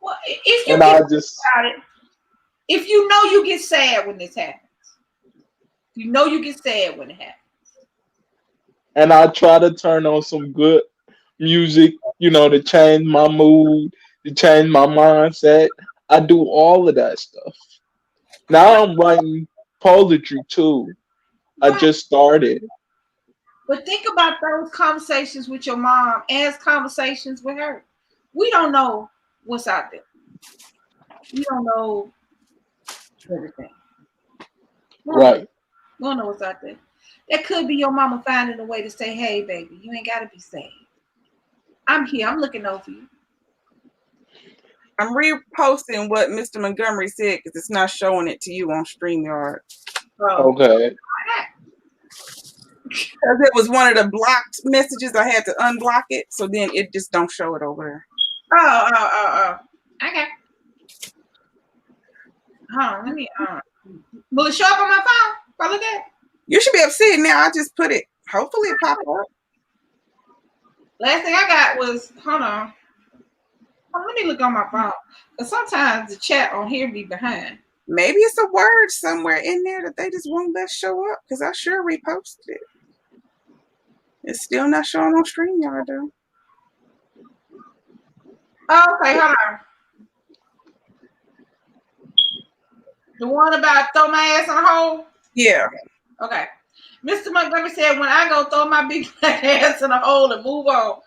S1: Well, if you
S3: And
S1: get
S3: I just,
S1: about it, if you know you get sad when this happens, you know you get sad when it happens.
S3: and I try to turn on some good music, to change my mood, to change my mindset. I do all of that stuff. Now I'm writing poetry too. I
S1: Right.
S3: just started.
S1: But think about those conversations with your mom as conversations with her. We don't know what's out there. We don't know everything. We don't know,
S3: Right.
S1: we don't know what's out there. That could be your mama finding a way to say, hey, baby, you ain't got to be sad. I'm here. I'm looking over you.
S4: I'm reposting what Mr. Montgomery said because it's not showing it to you on StreamYard.
S1: Oh,
S3: Okay.
S4: Because it was one of the blocked messages, I had to unblock it, so then it just don't show it over there.
S1: oh. Okay. Hold on. Let me. Will it show up on my phone? If I look at it?
S4: You should be able to see it now. I just put it. Hopefully it pop up.
S1: Last thing I got was, hold on. Let me look on my phone. Because sometimes the chat on here be behind.
S4: Maybe it's a word somewhere in there that they just won't let show up because I sure reposted it. It's still not showing on StreamYard though.
S1: Oh, okay, hold on. The one about throw my ass in a hole?
S4: Yeah.
S1: Okay. Mr. Montgomery said, when I go throw my big black ass in a hole and move on,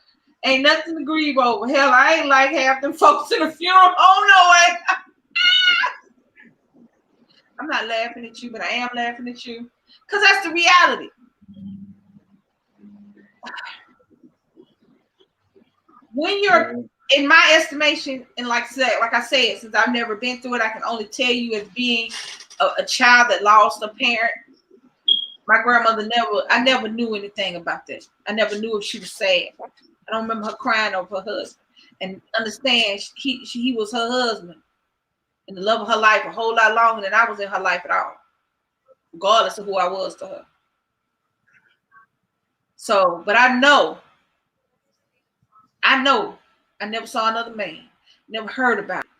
S1: ain't nothing to grieve over. Hell, I ain't like half them folks in the funeral. Oh, no way. I'm not laughing at you, but I am laughing at you. Because that's the reality. When you're, in my estimation, and like I said, since I've never been through it, I can only tell you as being a child that lost a parent. My grandmother I never knew anything about that. I never knew if she was sad. I don't remember her crying over her husband. And understand, he was her husband and the love of her life a whole lot longer than I was in her life at all, regardless of who I was to her. So, but I know, I never saw another man, never heard about it.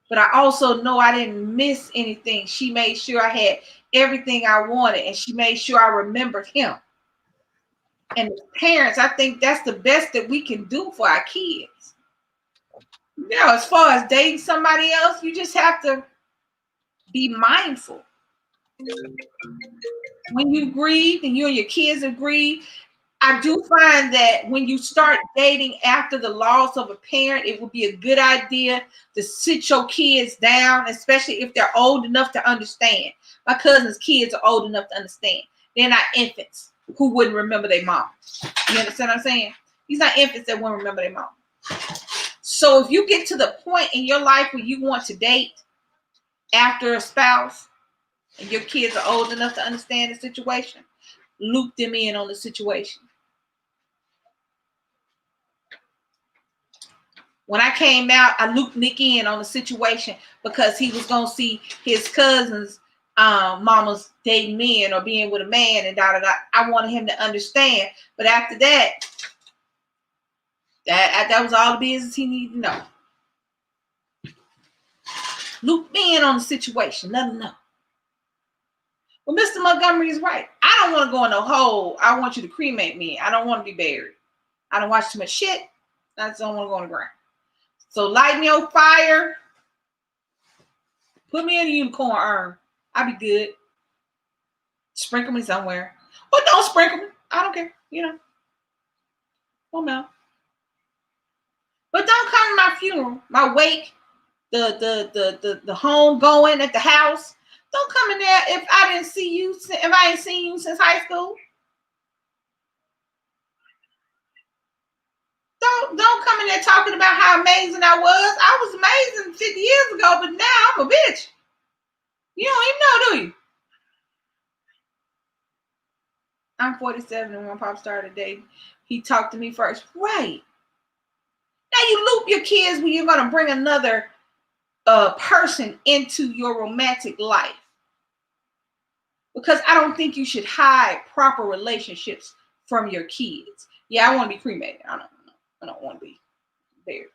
S1: But I also know I didn't miss anything. She made sure I had everything I wanted, and she made sure I remembered him. And as parents, I think that's the best that we can do for our kids. As far as dating somebody else, you just have to be mindful. When you grieve and you and your kids agree, I do find that when you start dating after the loss of a parent, it would be a good idea to sit your kids down, especially if they're old enough to understand. My cousin's kids are old enough to understand. They're not infants who wouldn't remember their mom. You understand what I'm saying? These are infants that won't remember their mom. So if you get to the point in your life where you want to date after a spouse and your kids are old enough to understand the situation, loop them in on the situation. When I came out, I looped Nick in on the situation because he was going to see his cousins' mamas dating men or being with a man and da. I wanted him to understand. But after that, that was all the business he needed to know. Loop me in on the situation. Let him know. Well, Mr. Montgomery is right. I don't want to go in no hole. I want you to cremate me. I don't want to be buried. I don't watch too much shit. I just don't want to go on the ground. So light me on fire. Put me in a unicorn urn. I'll be good. Sprinkle me somewhere. Or don't sprinkle me. I don't care. Don't know. But don't come to my funeral, my wake, the home going at the house. Don't come in there if I ain't seen you since high school. Don't come in there talking about how amazing I was. I was amazing 50 years ago, but now I'm a bitch. You don't even know, do you? I'm 47, and when Pop started dating, he talked to me first. Right. Now you loop your kids when you're going to bring another person into your romantic life. Because I don't think you should hide proper relationships from your kids. Yeah, I want to be cremated. I don't want to be buried.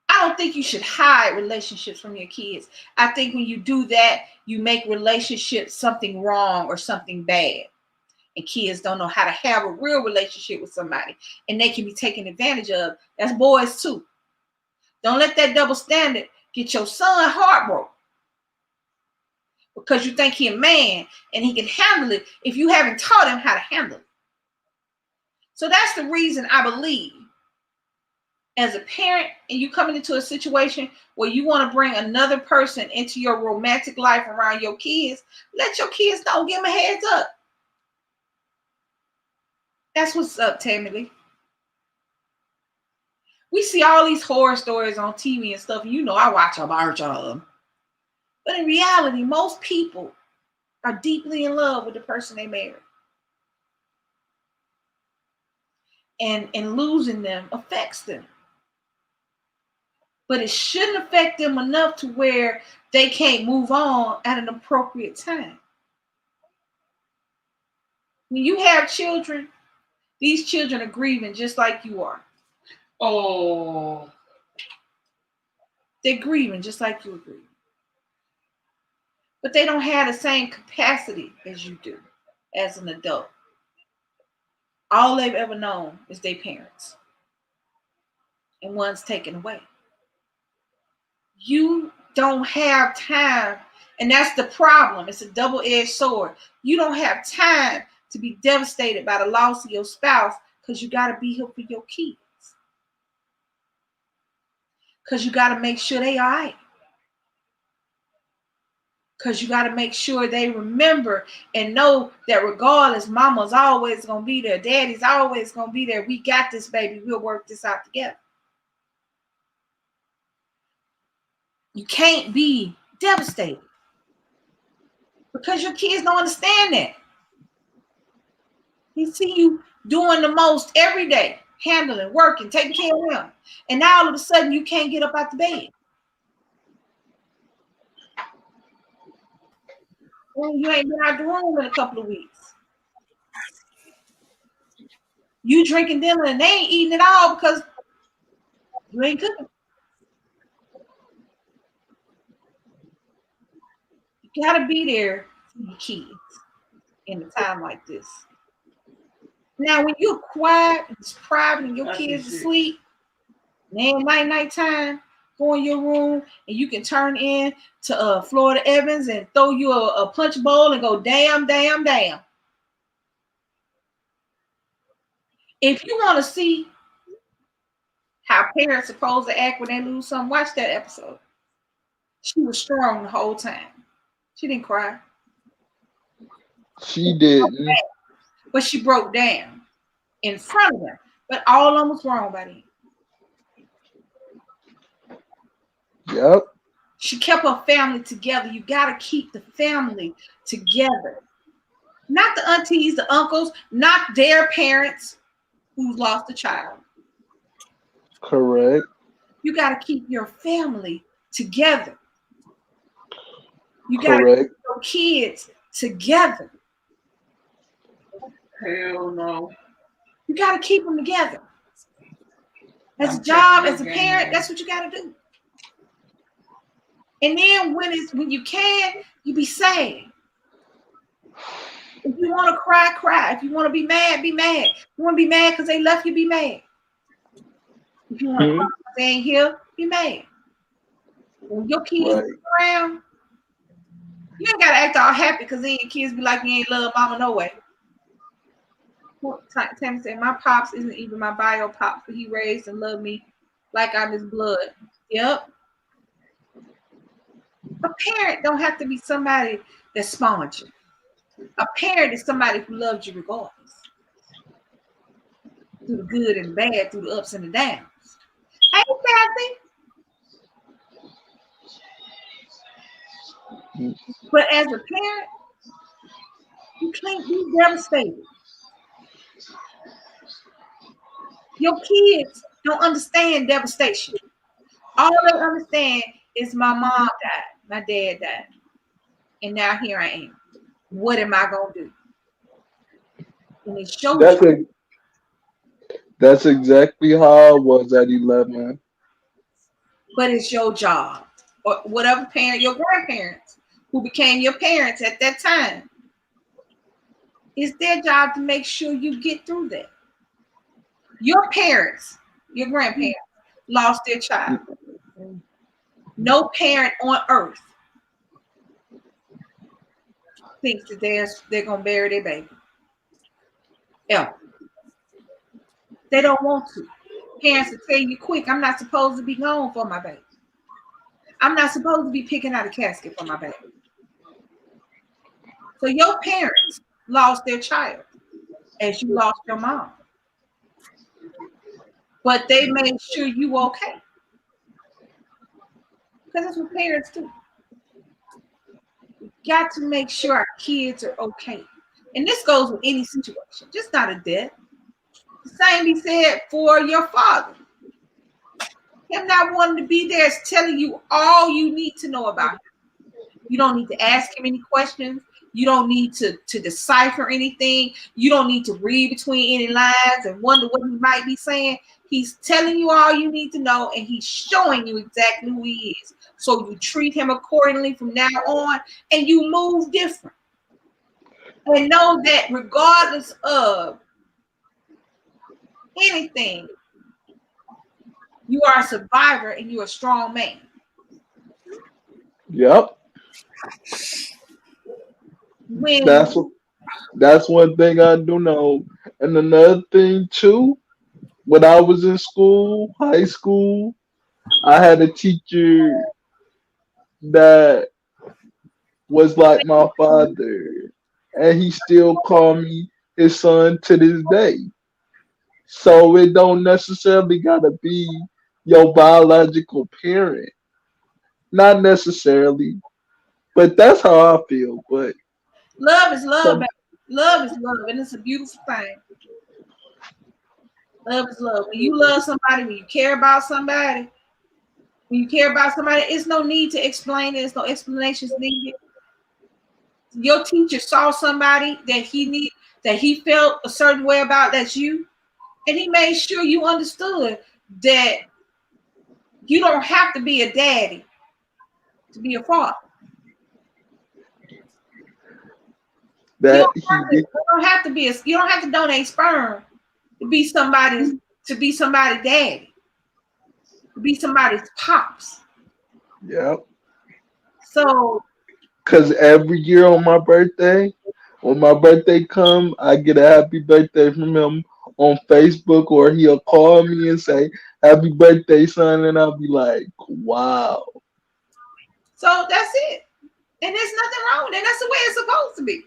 S1: I don't think you should hide relationships from your kids. I think when you do that, you make relationships something wrong or something bad. And kids don't know how to have a real relationship with somebody. And they can be taken advantage of. That's boys too. Don't let that double standard get your son heartbroken. Because you think he's a man and he can handle it if you haven't taught him how to handle it. So that's the reason I believe, as a parent, and you coming into a situation where you want to bring another person into your romantic life around your kids, let your kids know, give them a heads up. That's what's up, Tammy Lee. We see all these horror stories on TV and stuff, and you know I watch a bunch of them. But in reality, most people are deeply in love with the person they marry. And losing them affects them. But it shouldn't affect them enough to where they can't move on at an appropriate time. When you have children, these children are grieving just like you are.
S4: Oh.
S1: They're grieving just like you are grieving. But they don't have the same capacity as you do as an adult. All they've ever known is their parents. And one's taken away. You don't have time. And that's the problem. It's a double-edged sword. You don't have time to be devastated by the loss of your spouse because you got to be here for your kids. Because you got to make sure they all right. Because you got to make sure they remember and know that regardless, mama's always going to be there. Daddy's always going to be there. We got this, baby. We'll work this out together. You can't be devastated because your kids don't understand that. They see you doing the most every day, handling, working, taking care of them. And now all of a sudden you can't get up out the bed. Well, you ain't been out the room in a couple of weeks. You drinking dinner and they ain't eating it all because you ain't cooking. You gotta be there for your kids in a time like this. Now, when you're quiet, it's private, and your kids are asleep, then night time, go in your room, and you can turn in to Florida Evans and throw you a punch bowl and go, damn. If you want to see how parents are supposed to act when they lose something, watch that episode. She was strong the whole time. She didn't cry.
S3: She didn't.
S1: But she broke down in front of them. But all of them was wrong by then.
S3: Yep.
S1: She kept her family together. You got to keep the family together. Not the aunties, the uncles, not their parents who lost a child.
S3: Correct.
S1: You got to keep your family together. You got to keep your kids together.
S4: Hell no.
S1: You got to keep them together. As a job, as a parent, that's what you got to do. And then when you can, you be sad. If you want to cry, cry. If you want to be mad, be mad. If you want to be mad because they left you, be mad. If you want to cry because they ain't here, be mad. When your kids around, you ain't got to act all happy because then your kids be like, you ain't love mama no way. Tammy said, my pops isn't even my bio pops, but he raised and loved me like I'm his blood. Yep. A parent don't have to be somebody that spawned you. A parent is somebody who loves you regardless. Through the good and the bad, through the ups and the downs. Hey, Kathy. But as a parent, you can't be devastated. Your kids don't understand devastation. All they understand It's my mom died, my dad died, and now here I am. What am I gonna do? And it shows
S3: That's
S1: you.
S3: a, that's exactly how I was at 11.
S1: But it's your job, or whatever parent, your grandparents who became your parents at that time, it's their job to make sure you get through that. Your parents, your grandparents, lost their child. No parent on earth thinks that they're gonna bury their baby. Ever. They don't want to. Parents will tell you quick, I'm not supposed to be gone for my baby. I'm not supposed to be picking out a casket for my baby. So your parents lost their child as you lost your mom. But they made sure you were okay. Because that's what parents do. Got to make sure our kids are okay. And this goes with any situation, just not a death. The same be said for your father. Him not wanting to be there is telling you all you need to know about him. You don't need to ask him any questions. You don't need to decipher anything. You don't need to read between any lines and wonder what he might be saying. He's telling you all you need to know, and he's showing you exactly who he is. So you treat him accordingly from now on, and you move different. And know that regardless of anything, you are a survivor and you're a strong man.
S3: Yep.
S1: When
S3: That's one thing I do know. And another thing too, when I was in school, high school, I had a teacher that was like my father, and he still called me his son to this day. So it don't necessarily gotta be your biological parent, not necessarily, but that's how I feel. But
S1: love is love,
S3: some,
S1: baby. Love is love, and it's a beautiful thing. Love is love. When you love somebody, when you care about somebody, it's no need to explain it. There's no explanations needed. Your teacher saw somebody that he felt a certain way about, that's you, and he made sure you understood that you don't have to be a daddy to be a father. You
S3: that
S1: don't
S3: he
S1: have to,
S3: did,
S1: you don't have to be a, you don't have to donate sperm to be somebody's daddy, to be somebody's pops.
S3: yeah.
S1: So
S3: Cause every year on my birthday, when my birthday come, I get a happy birthday from him on Facebook, or he'll call me and say, "Happy birthday, son," and I'll be like, "Wow."
S1: so that's it. And there's nothing wrong with it. That's the way it's supposed to be.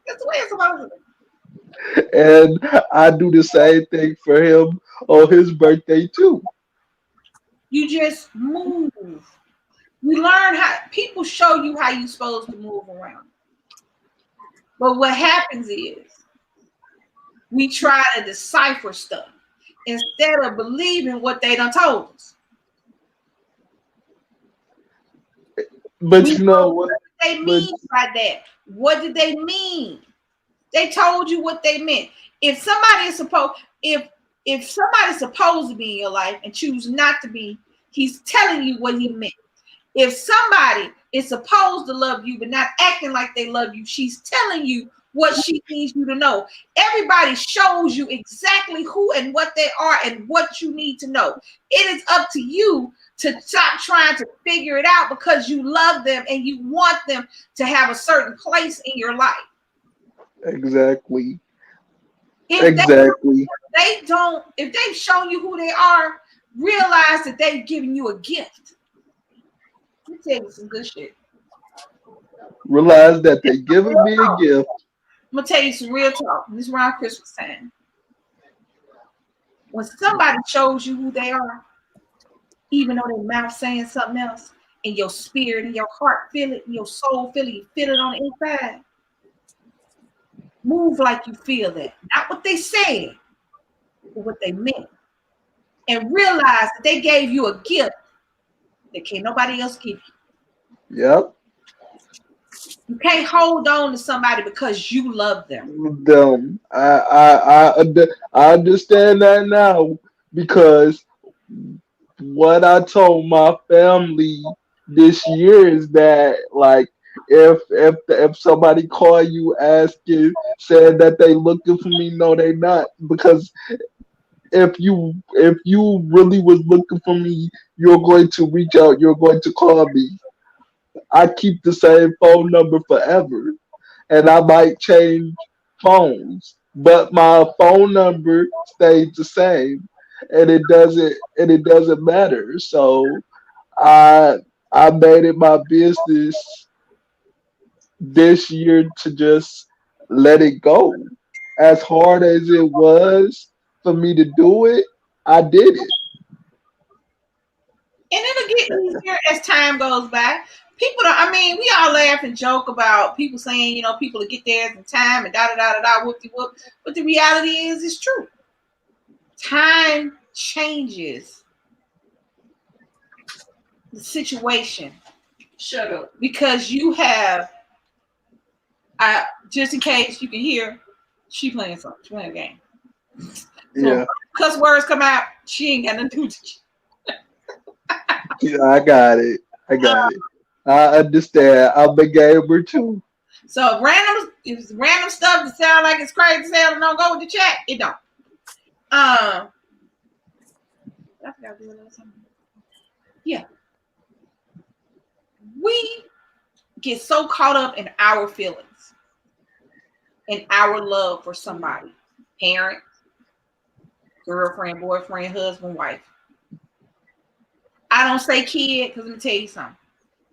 S1: That's the way it's supposed to be.
S3: And I do the same thing for him on his birthday too.
S1: You just move. You learn how people show you how you're supposed to move around. But what happens is we try to decipher stuff instead of believing what they done told us. We
S3: But you know
S1: know
S3: what?
S1: what they
S3: But
S1: mean by that. What did they mean? They told you what they meant. If somebody is supposed, if somebody's supposed to be in your life and choose not to be, he's telling you what he meant. If somebody is supposed to love you but not acting like they love you, she's telling you what she needs you to know. Everybody shows you exactly who and what they are and what you need to know. It is up to you to stop trying to figure it out because you love them and you want them to have a certain place in your life.
S3: exactly,
S1: If
S3: exactly.
S1: if they've shown you who they are, realize that they've given you a gift. Let me tell you some good shit.
S3: Realize that they giving me a gift.
S1: I'm gonna tell you some real talk. This is around Christmas time. When somebody shows you who they are, even though their mouth saying something else, and your spirit and your heart feel it, and your soul feel it, you feel it on the inside. Move like you feel that. Not what they said, but what they meant. And realize that they gave you a gift that can't nobody else give you.
S3: Yep.
S1: You can't hold on to somebody because you love them.
S3: Them. I understand that now because what I told my family this year is that like if somebody call you asking saying that they looking for me, no they not, because if you really was looking for me, you're going to reach out, you're going to call me. I keep the same phone number forever, and I might change phones, but my phone number stays the same, and it doesn't matter. So I I made it my business this year to just let it go. As hard as it was for me to do it, I did it.
S1: And it'll get easier as time goes by. People don't, I mean, we all laugh and joke about people saying, people will get theirs in time and da da da da da whoop de whoop. But the reality is, it's true. Time changes the situation.
S2: Shut up.
S1: Because you have, just in case you can hear, she playing something. She playing a game. So
S3: Yeah,
S1: cuss words come out, she ain't got nothing to do with it.
S3: yeah, I got it. I got it. I understand. I'm a gamer too.
S1: So random stuff that sound like it's crazy sound and don't go with the chat, it don't. I forgot to do a little something. Yeah. We get so caught up in our feelings and our love for somebody. Parent, girlfriend, boyfriend, husband, wife. I don't say kid because let me tell you something.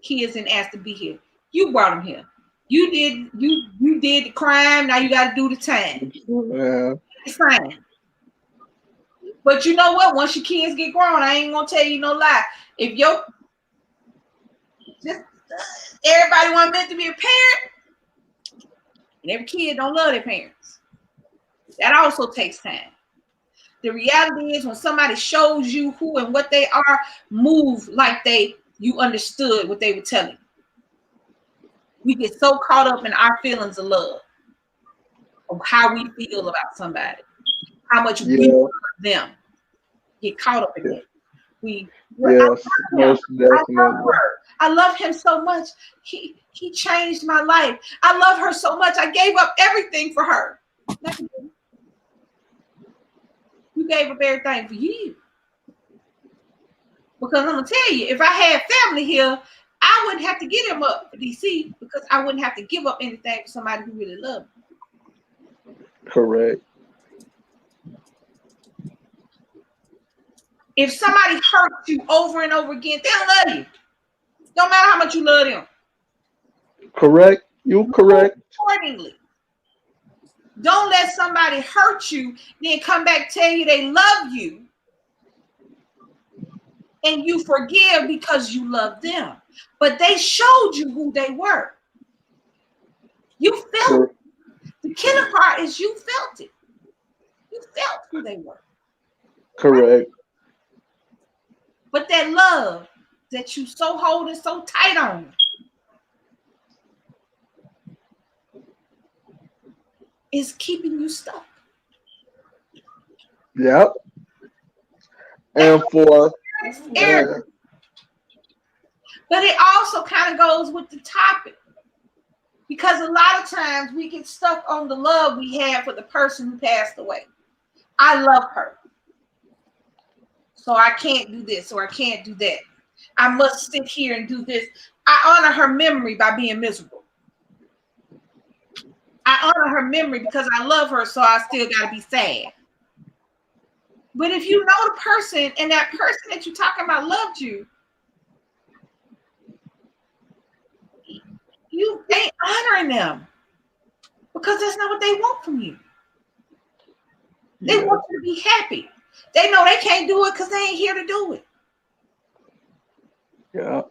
S1: Kids didn't ask to be here. You brought them here. You did the crime. Now you got to do the time.
S3: Yeah,
S1: It's fine. But you know what? Once your kids get grown, I ain't gonna tell you no lie. If your just everybody want meant to be a parent, and every kid don't love their parents. That also takes time. The reality is when somebody shows you who and what they are, move like you understood what they were telling you. We get so caught up in our feelings of love, of how we feel about somebody, how much we
S3: yeah,
S1: love them. Get caught up in it. I
S3: yes,
S1: love him.
S3: most
S1: I love
S3: definitely.
S1: her. I love him so much. He changed my life. I love her so much. I gave up everything for her. You gave up everything for you. Because I'm gonna tell you, if I had family here, I wouldn't have to get him up for DC because I wouldn't have to give up anything for somebody who really loved me.
S3: Correct.
S1: If somebody hurts you over and over again, they don't love you. Don't matter how much you love them.
S3: Correct. You
S1: Move
S3: correct.
S1: accordingly. Don't let somebody hurt you, then come back tell you they love you, and you forgive because you love them. But they showed you who they were. You felt it. The killing part is you felt it. You felt who they were.
S3: Correct.
S1: But that love that you so holding so tight on is keeping you stuck.
S3: Yep.
S1: That
S3: And for
S1: area. But it also kind of goes with the topic. Because a lot of times we get stuck on the love we have for the person who passed away. I love her. So I can't do this or I can't do that. I must sit here and do this. I honor her memory by being miserable. I honor her memory because I love her, so I still got to be sad. But if you know the person and that person that you're talking about loved you, you ain't honoring them because that's not what they want from you. They want you to be happy. They know they can't do it because they ain't here to do it.
S3: yeah,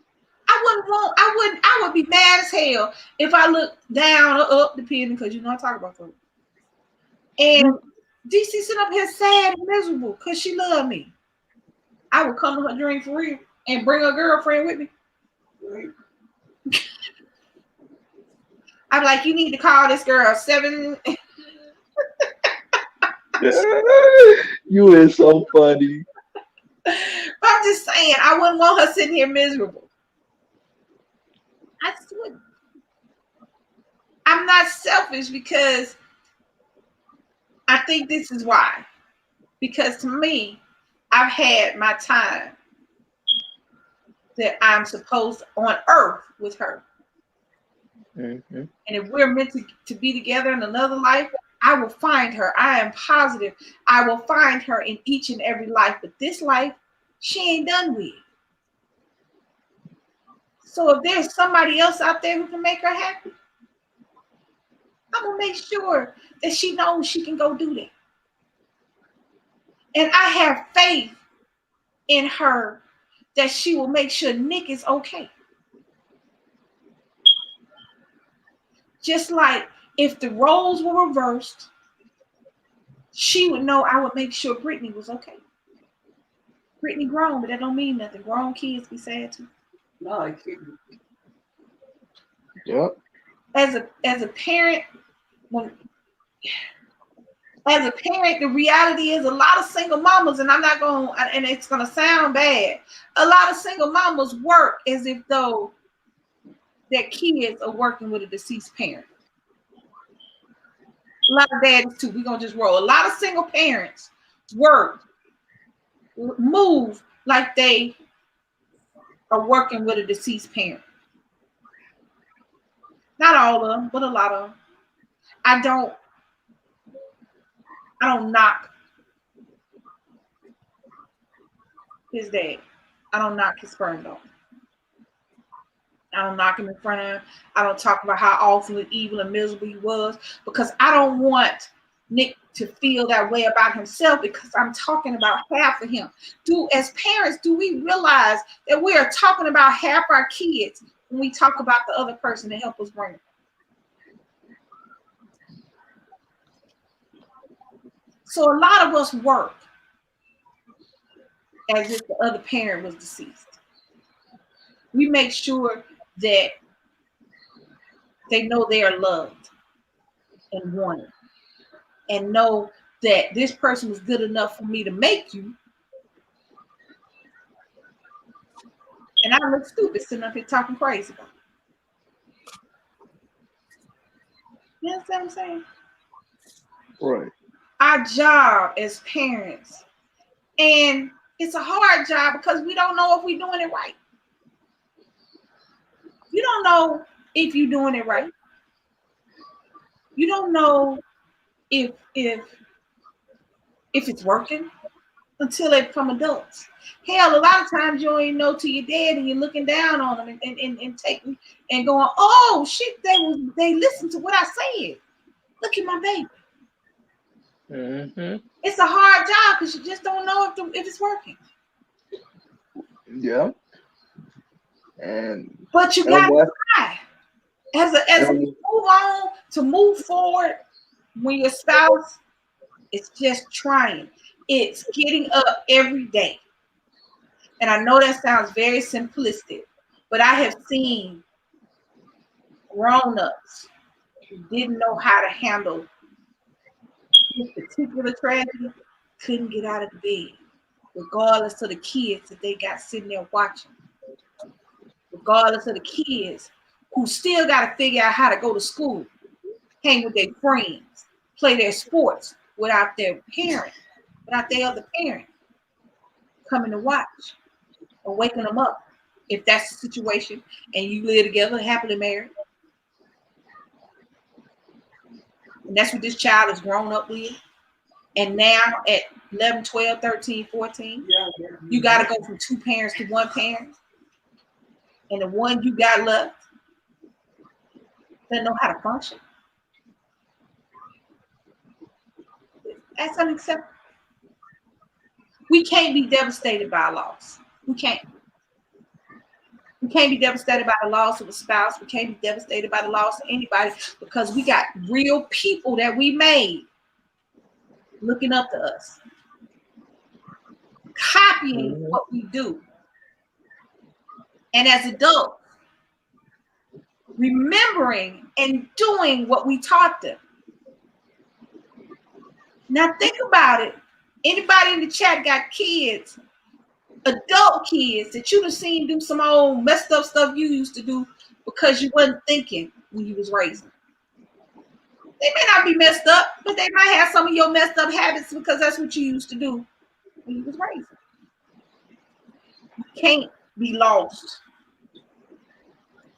S1: I would be mad as hell if I look down or up, depending, because I talk about them. And DC sit up here sad and miserable because she loved me. I would come to her dream for real. and bring a girlfriend with me. I'm like, you need to call this girl 7.
S3: You is so funny.
S1: I'm just saying, I wouldn't want her sitting here miserable. I just wouldn't. I'm not selfish because I think this is why. Because to me, I've had my time that I'm supposed on earth with her.
S3: Mm-hmm.
S1: And if we're meant to be together in another life, I will find her. I am positive I will find her in each and every life. But this life, she ain't done with. So if there's somebody else out there who can make her happy, I'm going to make sure that she knows she can go do that. And I have faith in her that she will make sure Nick is okay. Just like if the roles were reversed, she would know I would make sure Brittany was okay. Brittany grown, but that don't mean nothing. Grown kids be sad too.
S2: No, I couldn't.
S3: Yep.
S1: As a parent, the reality is a lot of single mamas, and and it's gonna sound bad. A lot of single mamas work as if though their kids are working with a deceased parent. A lot of daddies too. We're gonna just roll. A lot of single parents work, move like they are working with a deceased parent. Not all of them, but a lot of them. I don't knock his dad. I don't knock his sperm donor. I don't knock him in front of him. I don't talk about how awful and evil and miserable he was, because I don't want Nick to feel that way about himself, because I'm talking about half of him. As parents, do we realize that we are talking about half our kids when we talk about the other person to help us bring them? So a lot of us work as if the other parent was deceased. We make sure that they know they are loved and wanted, and know that this person was good enough for me to make you. And I look stupid sitting up here talking crazy about it. You understand what I'm saying?
S3: Right.
S1: Our job as parents, and it's a hard job because we don't know if we're doing it right. You don't know if you're doing it right. You don't know if it's working until they become adults. Hell, a lot of times you don't even know till you're dead and you're looking down on them and taking and going, oh shit, they listened to what I said. Look at my baby.
S3: Mm-hmm.
S1: It's a hard job because you just don't know if it's working.
S3: Yeah.
S1: But you gotta try. As we move forward, when your spouse is just trying, it's getting up every day. And I know that sounds very simplistic, but I have seen grown-ups who didn't know how to handle this particular tragedy, couldn't get out of the bed, regardless of the kids that they got sitting there watching, regardless of the kids who still got to figure out how to go to school, hang with their friends, play their sports without their parent, without their other parent coming to watch or waking them up, if that's the situation and you live together happily married. And that's what this child is grown up with. And now at 11, 12, 13, 14, you got to go from two parents to one parent. And the one you got left doesn't know how to function. That's unacceptable. We can't be devastated by a loss. We can't. We can't be devastated by the loss of a spouse. We can't be devastated by the loss of anybody, because we got real people that we made looking up to us, copying what we do. And as adults, remembering and doing what we taught them. Now think about it. Anybody in the chat got kids, adult kids that you have seen do some old messed up stuff you used to do because you wasn't thinking when you was raising. They may not be messed up, but they might have some of your messed up habits because that's what you used to do when you was raising. You can't be lost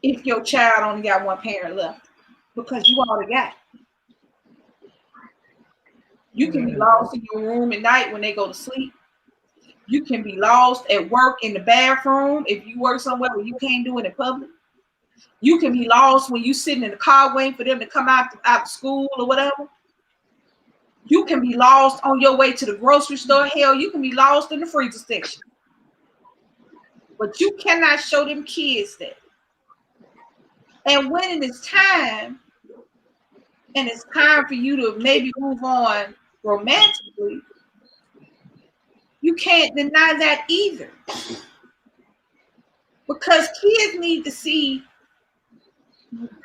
S1: if your child only got one parent left because you already got it. You can be lost in your room at night when they go to sleep. You can be lost at work in the bathroom if you work somewhere where you can't do it in public. You can be lost when you're sitting in the car waiting for them to come out of school or whatever. You can be lost on your way to the grocery store. Hell, you can be lost in the freezer section. But you cannot show them kids that. And when it is time, and it's time for you to maybe move on romantically, you can't deny that either. Because kids need to see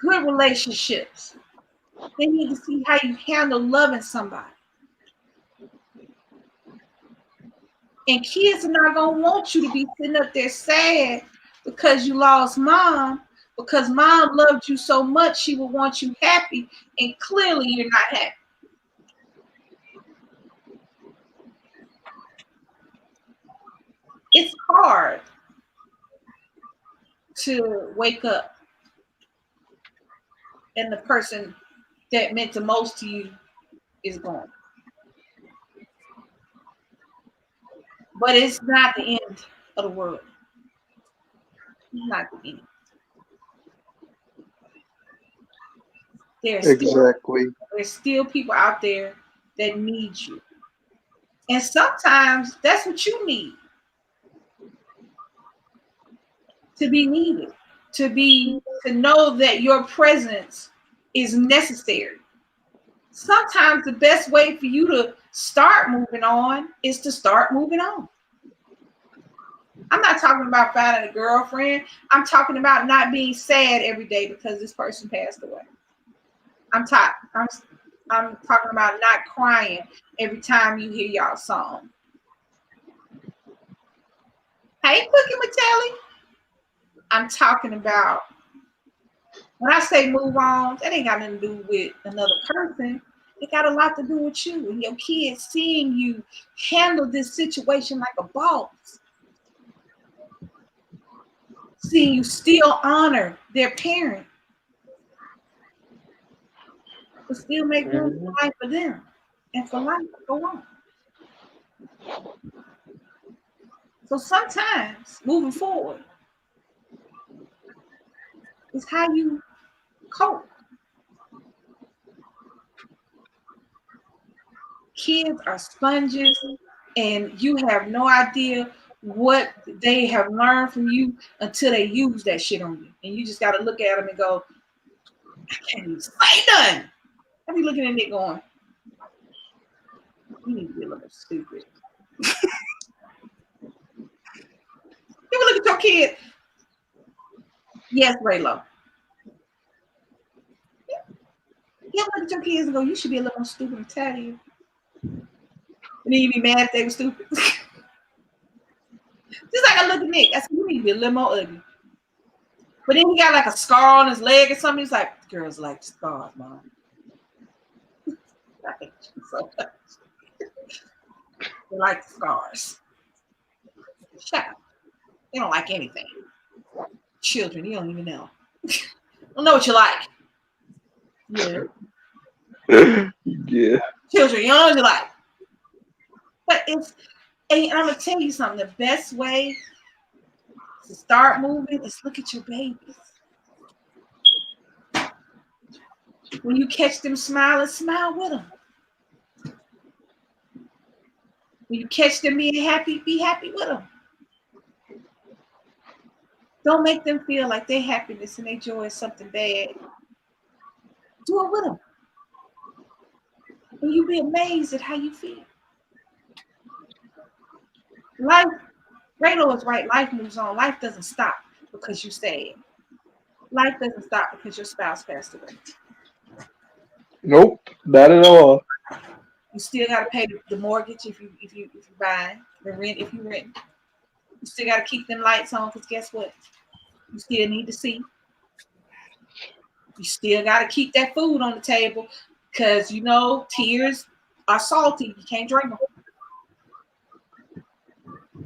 S1: good relationships. They need to see how you handle loving somebody. And kids are not going to want you to be sitting up there sad because you lost mom, because mom loved you so much she would want you happy, and clearly you're not happy. It's hard to wake up and the person that meant the most to you is gone. But it's not the end of the world. It's not the end. There's still people out there that need you. And sometimes that's what you need. To be needed. To know that your presence is necessary. Sometimes the best way for you to start moving on is to start moving on. I'm not talking about finding a girlfriend. I'm talking about not being sad every day because this person passed away. I'm talking about not crying every time you hear y'all song. Hey, Cookie Mattelli. I'm talking about, when I say move on, that ain't got nothing to do with another person. It got a lot to do with you and your kids seeing you handle this situation like a boss. Seeing you still honor their parent, but still make room for life for them and for life to go on. So sometimes moving forward is how you cope. Kids are sponges, and you have no idea what they have learned from you until they use that shit on you. And you just got to look at them and go, I can't even say nothing. I be looking at it going, you need to be a little stupid. You ever look at your kid? Yes, Raylo. You ever look at your kids and go, you should be a little more stupid, I'm tired of you. And then you be mad if they were stupid. Just like I look at Nick, I said, you need to be a little more ugly. But then he got like a scar on his leg or something. He's like, girls like scars, mom. I hate you so much. They like the scars. Shut up. They don't like anything. Children, you don't even know. Don't know what you like. Yeah.
S3: Yeah.
S1: Children, you know what you like. But it's, and I'm going to tell you something. The best way to start moving is look at your babies. When you catch them smiling, smile with them. When you catch them being happy, be happy with them. Don't make them feel like their happiness and their joy is something bad. Do it with them. And you'll be amazed at how you feel. Life, Raylo is right. Life moves on. Life doesn't stop. because you sad. Life doesn't stop because your spouse passed away.
S3: Nope, not at all.
S1: You still got to pay the mortgage if you buy, the rent if you rent. You still got to keep them lights on because guess what? You still need to see. You still got to keep that food on the table because you know tears are salty. You can't drink them.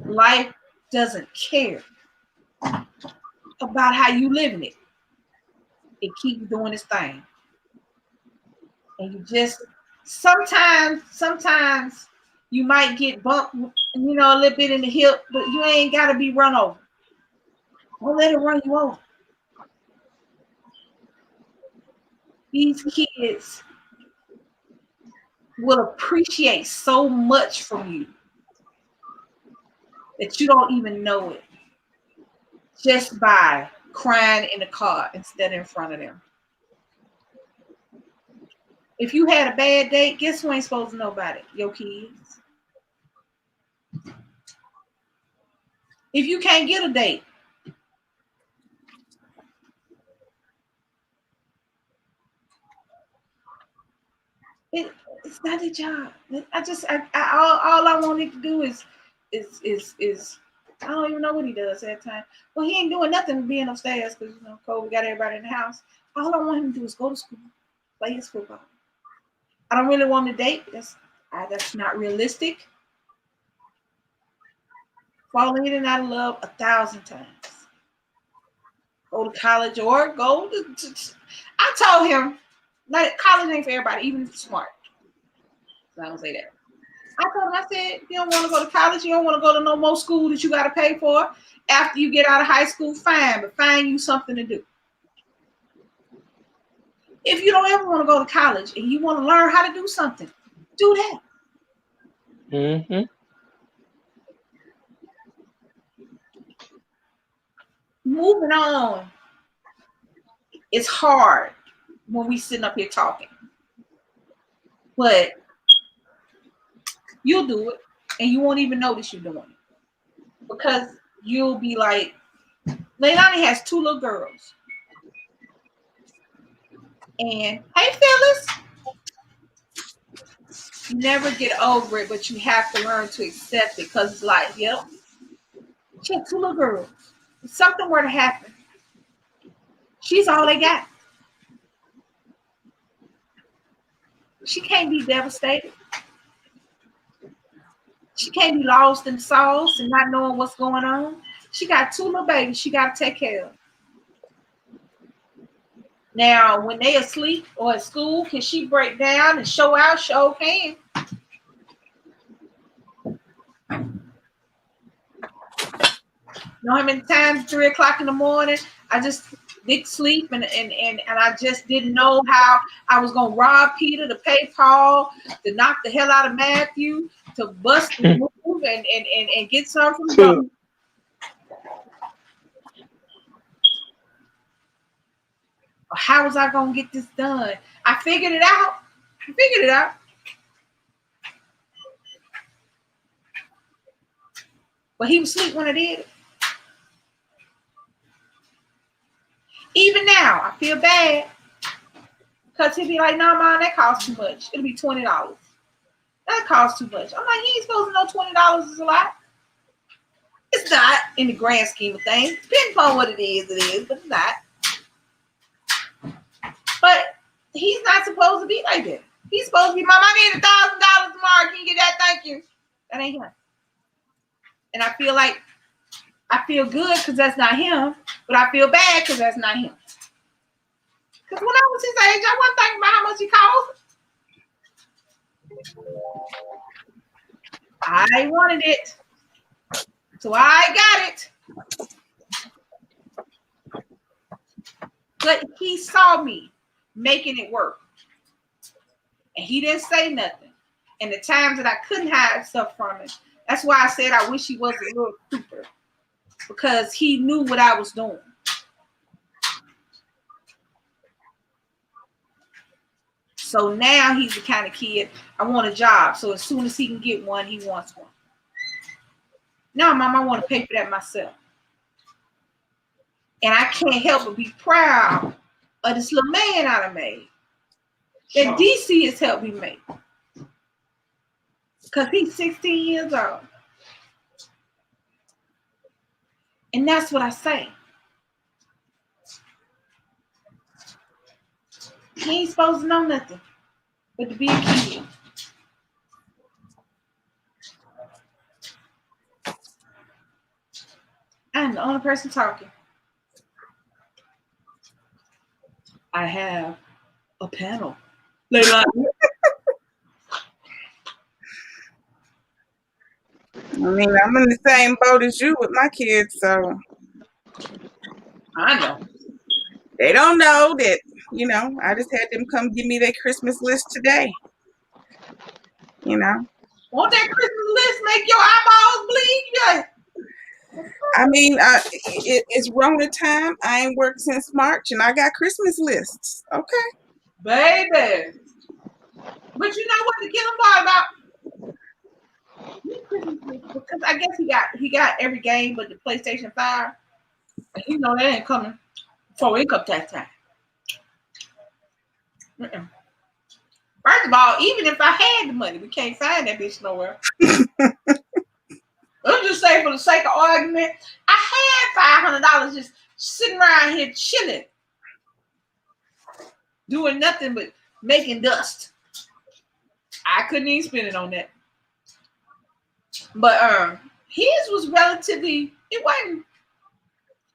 S1: Life doesn't care about how you living it. It keeps doing its thing. And you just sometimes you might get bumped, a little bit in the hip, but you ain't gotta be run over. Don't let it run you over. These kids will appreciate so much from you that you don't even know it just by crying in the car instead of in front of them. If you had a bad date, guess who ain't supposed to know about it? Your kids. If you can't get a date, it's not a job. All I wanted to do is I don't even know what he does at that time. Well, he ain't doing nothing being upstairs because Cole, we got everybody in the house. All I want him to do is go to school, play his football. I don't really want to date. That's not realistic. Falling in and out of love 1,000 times. Go to college or go to I told him, like, college ain't for everybody, even if you're smart. So I don't say that. I told him, I said, you don't want to go to college, you don't want to go to no more school that you got to pay for after you get out of high school, fine, but find you something to do. If you don't ever want to go to college and you want to learn how to do something, do that.
S3: Mm-hmm.
S1: Moving on. It's hard when we sitting up here talking, but you'll do it and you won't even notice you're doing it because you'll be like, Leilani has 2 little girls. And hey, Phyllis, you never get over it, but you have to learn to accept it because it's like, yep, she had 2 little girls. If something were to happen, she's all they got. She can't be devastated. She can't be lost in the sauce and not knowing what's going on. She got 2 little babies she got to take care of. Now, when they asleep or at school, can she break down and show out? Show can. You know how many times 3 o'clock in the morning I just didn't sleep and I just didn't know how I was gonna rob Peter to pay Paul, to knock the hell out of Matthew, to bust the move and get some from John. How was I gonna get this done? I figured it out. But he was asleep when I did it. Even now, I feel bad because he'll be like, "No, Mom, that costs too much. It'll be $20. That costs too much." I'm like, he ain't supposed to know $20 is a lot. It's not in the grand scheme of things. Depending upon what it is, but it's not. But he's not supposed to be like that. He's supposed to be, "Mom, I need $1,000 tomorrow. Can you get that? Thank you." That ain't him. And I feel good because that's not him, but I feel bad because that's not him. Because when I was his age, I wasn't thinking about how much he cost. I wanted it, so I got it. But he saw me making it work, and he didn't say nothing. And the times that I couldn't hide stuff from him, that's why I said I wish he was a little super, because he knew what I was doing. So now he's the kind of kid, I want a job. So as soon as he can get one, he wants one. No, Mom, I want to pay for that myself. And I can't help but be proud of this little man I done made. That DC has helped me make. Because he's 16 years old. And that's what I say. He ain't supposed to know nothing but to be a kid. I'm the only person talking. I have a panel.
S4: I mean, I'm in the same boat as you with my kids, so
S1: I know.
S4: they don't know that, you know, I just had them come give me their Christmas list today. You know?
S1: Won't that Christmas list make your eyeballs bleed? Yeah.
S4: I mean, it's Rona time. I ain't worked since March, and I got Christmas lists. Okay.
S1: Baby. But you know what the killing part about? Because I guess he got every game but the PlayStation 5. And you know that ain't coming before income tax time. Mm-mm. First of all, even if I had the money, we can't find that bitch nowhere. Let's just say for the sake of argument, I had $500 just sitting around here chilling, doing nothing but making dust. I couldn't even spend it on that. But his was relatively, it wasn't,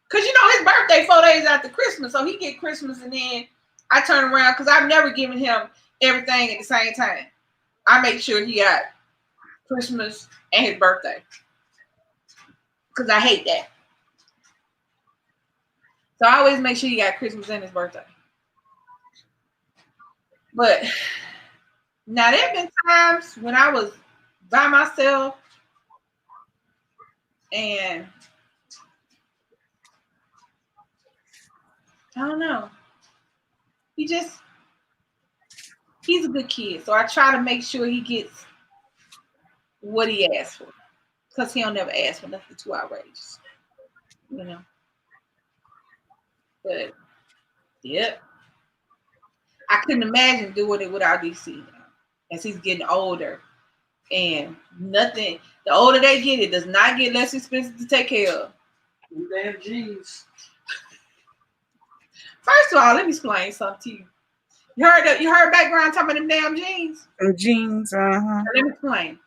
S1: because you know his birthday 4 days after Christmas, so he get Christmas and then I turn around because I've never given him everything at the same time. I make sure he got Christmas and his birthday because I hate that. So I always make sure he got Christmas and his birthday. But now there have been times when I was by myself and I don't know. He's a good kid. So I try to make sure he gets what he asked for. Because he don't never ask for nothing too outrageous. You know. But yep. I couldn't imagine doing it without DC as he's getting older. And nothing, the older they get, it does not get less expensive to take care of.
S2: Damn jeans.
S1: First of all, let me explain something to you. You heard background talking about them damn jeans?
S4: And jeans, uh-huh.
S1: Let me explain.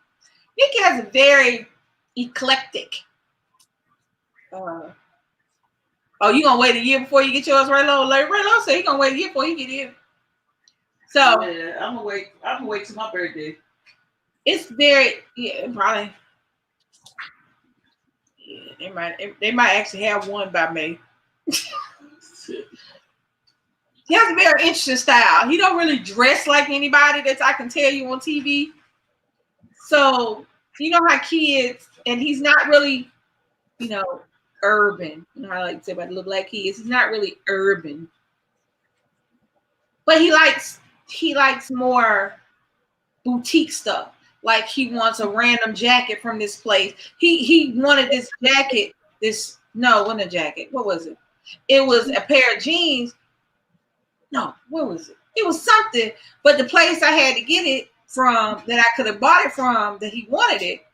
S1: Nikki has a very eclectic. You gonna wait a year before you get yours, Raylo? Like Raylo said, he gonna wait a year before he get it. So
S2: yeah, I'm gonna wait till my birthday.
S1: It's very probably. Yeah, they might actually have one by May. He has a very interesting style. He don't really dress like anybody that I can tell you on TV. So you know how kids, and he's not really, urban. You know how I like to say about the little black kids. He's not really urban, but he likes more boutique stuff. Like he wants a random jacket from this place. He wanted this jacket. Wasn't a jacket. What was it? It was a pair of jeans. No, what was it? It was something, but the place I had to get it from, that I could have bought it from, that he wanted it,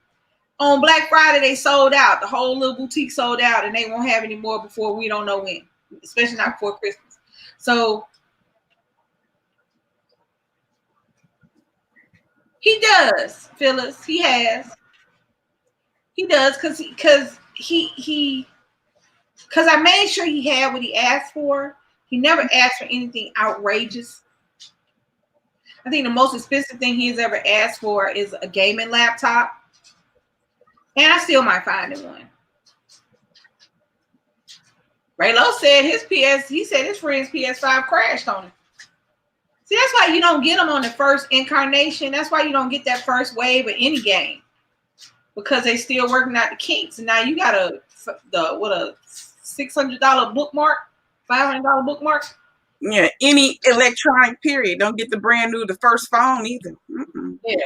S1: on Black Friday, they sold out. The whole little boutique sold out, and they won't have any more before we don't know when, especially not before Christmas. So he does, Phyllis. He does, because I made sure he had what he asked for. He never asked for anything outrageous. I think the most expensive thing he's ever asked for is a gaming laptop. And I still might find him one. Raylo said he said his friend's PS5 crashed on him. See, that's why you don't get them on the first incarnation. That's why you don't get that first wave of any game. Because they still working out the kinks. And now you got a $600 bookmark, $500 bookmark.
S4: Yeah, any electronic period. Don't get the brand new, the first phone either. Mm-mm.
S1: Yeah.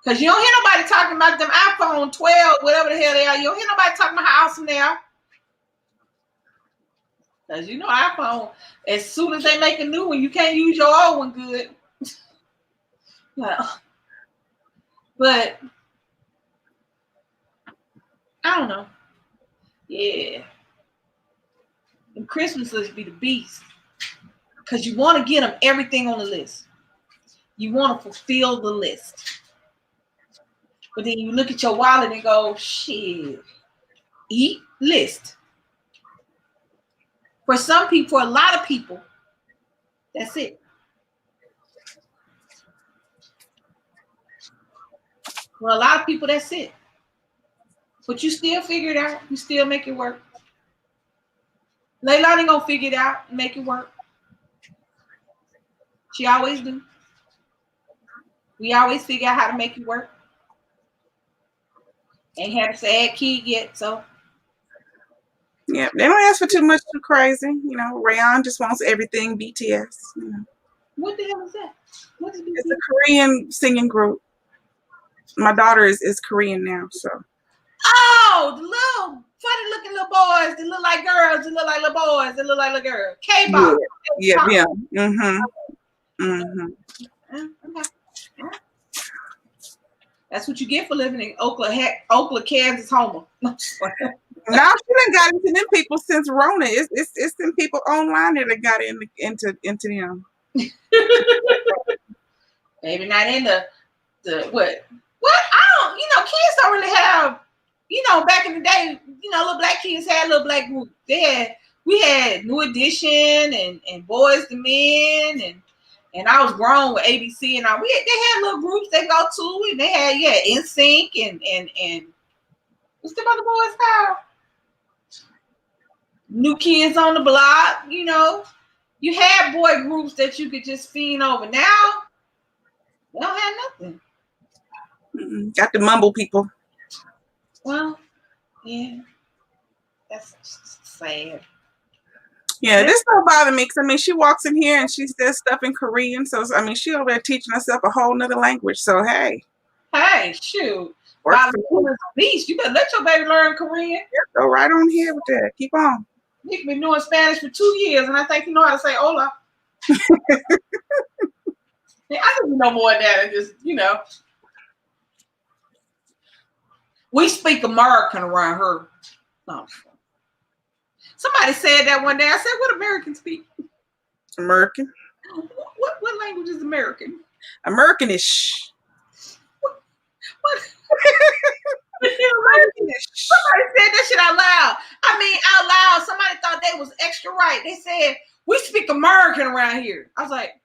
S1: Because you don't hear nobody talking about them iPhone 12, whatever the hell they are. You don't hear nobody talking about how awesome they are. Because you know iPhone, as soon as they make a new one, you can't use your old one good. Well, but I don't know. Yeah. And Christmas list be the beast. Because you want to get them everything on the list. You want to fulfill the list. But then you look at your wallet and go, shit, eat list. For some people, for a lot of people, that's it. For a lot of people, that's it. But you still figure it out. You still make it work. Leilani gonna figure it out and make it work. She always do. We always figure out how to make it work. Ain't had a sad kid yet, so.
S4: Yeah, they don't ask for too much too crazy. You know, Rayon just wants everything BTS. You know.
S1: What the hell is that? What is BTS?
S4: It's a Korean singing group. My daughter is Korean now, so.
S1: Oh, the little funny looking little boys that look like girls, that look like little boys, that look like little girls. K-pop.
S4: Yeah.
S1: Okay. That's what you get for living in Oakland, Kansas, Homer.
S4: Now she done got into them people since Rona. It's them people online that got into them.
S1: Maybe not in the what? What? I don't. Kids don't really have. Back in the day, little black kids had little black group. We had New Edition and Boys to Men and I was grown with ABC and all. They had little groups they go to and they had NSYNC and what's the other boys called? New Kids on the Block. You had boy groups that you could just fiend over. Now they don't have nothing.
S4: Got the mumble people.
S1: Well, yeah, that's sad.
S4: Yeah, this don't bother me because, I mean, she walks in here and she says stuff in Korean. So, I mean, she over there teaching herself a whole nother language. So, hey.
S1: Hey, shoot. Beast, you better let your baby learn Korean.
S4: Yeah, go right on here with that. Keep on.
S1: You've been doing Spanish for 2 years, and I think you know how to say hola. I think you know more than that. Just, we speak American around her. No. Somebody said that one day. I said, what Americans speak?
S4: American.
S1: What language is American?
S4: Americanish.
S1: What? Somebody said that shit out loud. I mean, out loud. Somebody thought they was extra right. They said, we speak American around here. I was like,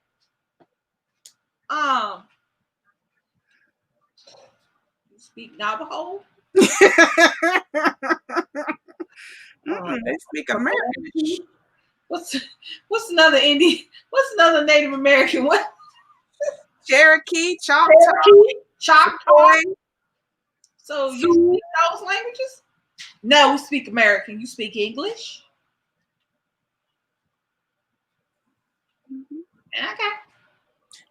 S1: you speak Navajo?
S4: They speak American.
S1: What's another Indian? What's another Native American? What?
S4: Cherokee, Choctaw.
S1: So you speak those languages? No, we speak American. You speak English? Okay.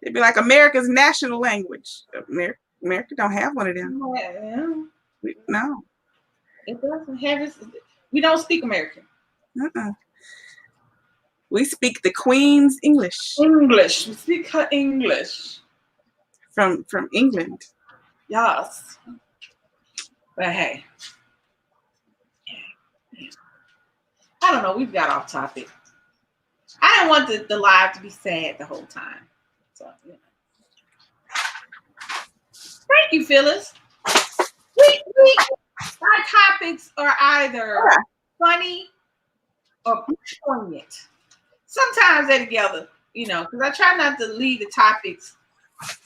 S4: It'd be like America's national language. America don't have one of them.
S1: Yeah.
S4: No.
S1: It doesn't have it. We don't speak American.
S4: We speak the Queen's English.
S1: English. We speak her English.
S4: From England.
S1: Yes. But hey. I don't know. We've got off topic. I didn't want the live to be sad the whole time. So, Thank you, Phyllis. Our topics are either funny or poignant. Sometimes they're together, because I try not to leave the topics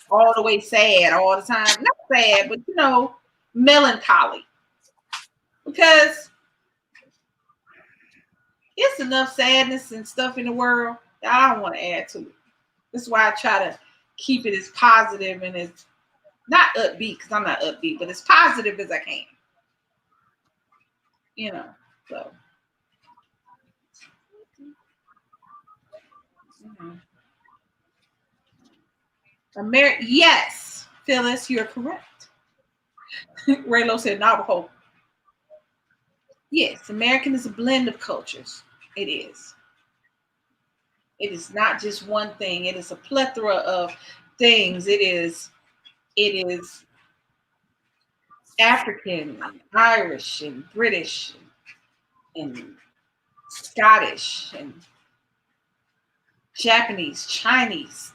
S1: all the way sad all the time. Not sad, but melancholy. Because it's enough sadness and stuff in the world that I don't want to add to it. That's why I try to keep it as positive and as not upbeat, because I'm not upbeat, but as positive as I can. So. Yes, Phyllis, you're correct. Raylo said Navajo. Yes, American is a blend of cultures. It is. It is not just one thing. It is a plethora of things. It is African and Irish and British and Scottish and Japanese, Chinese,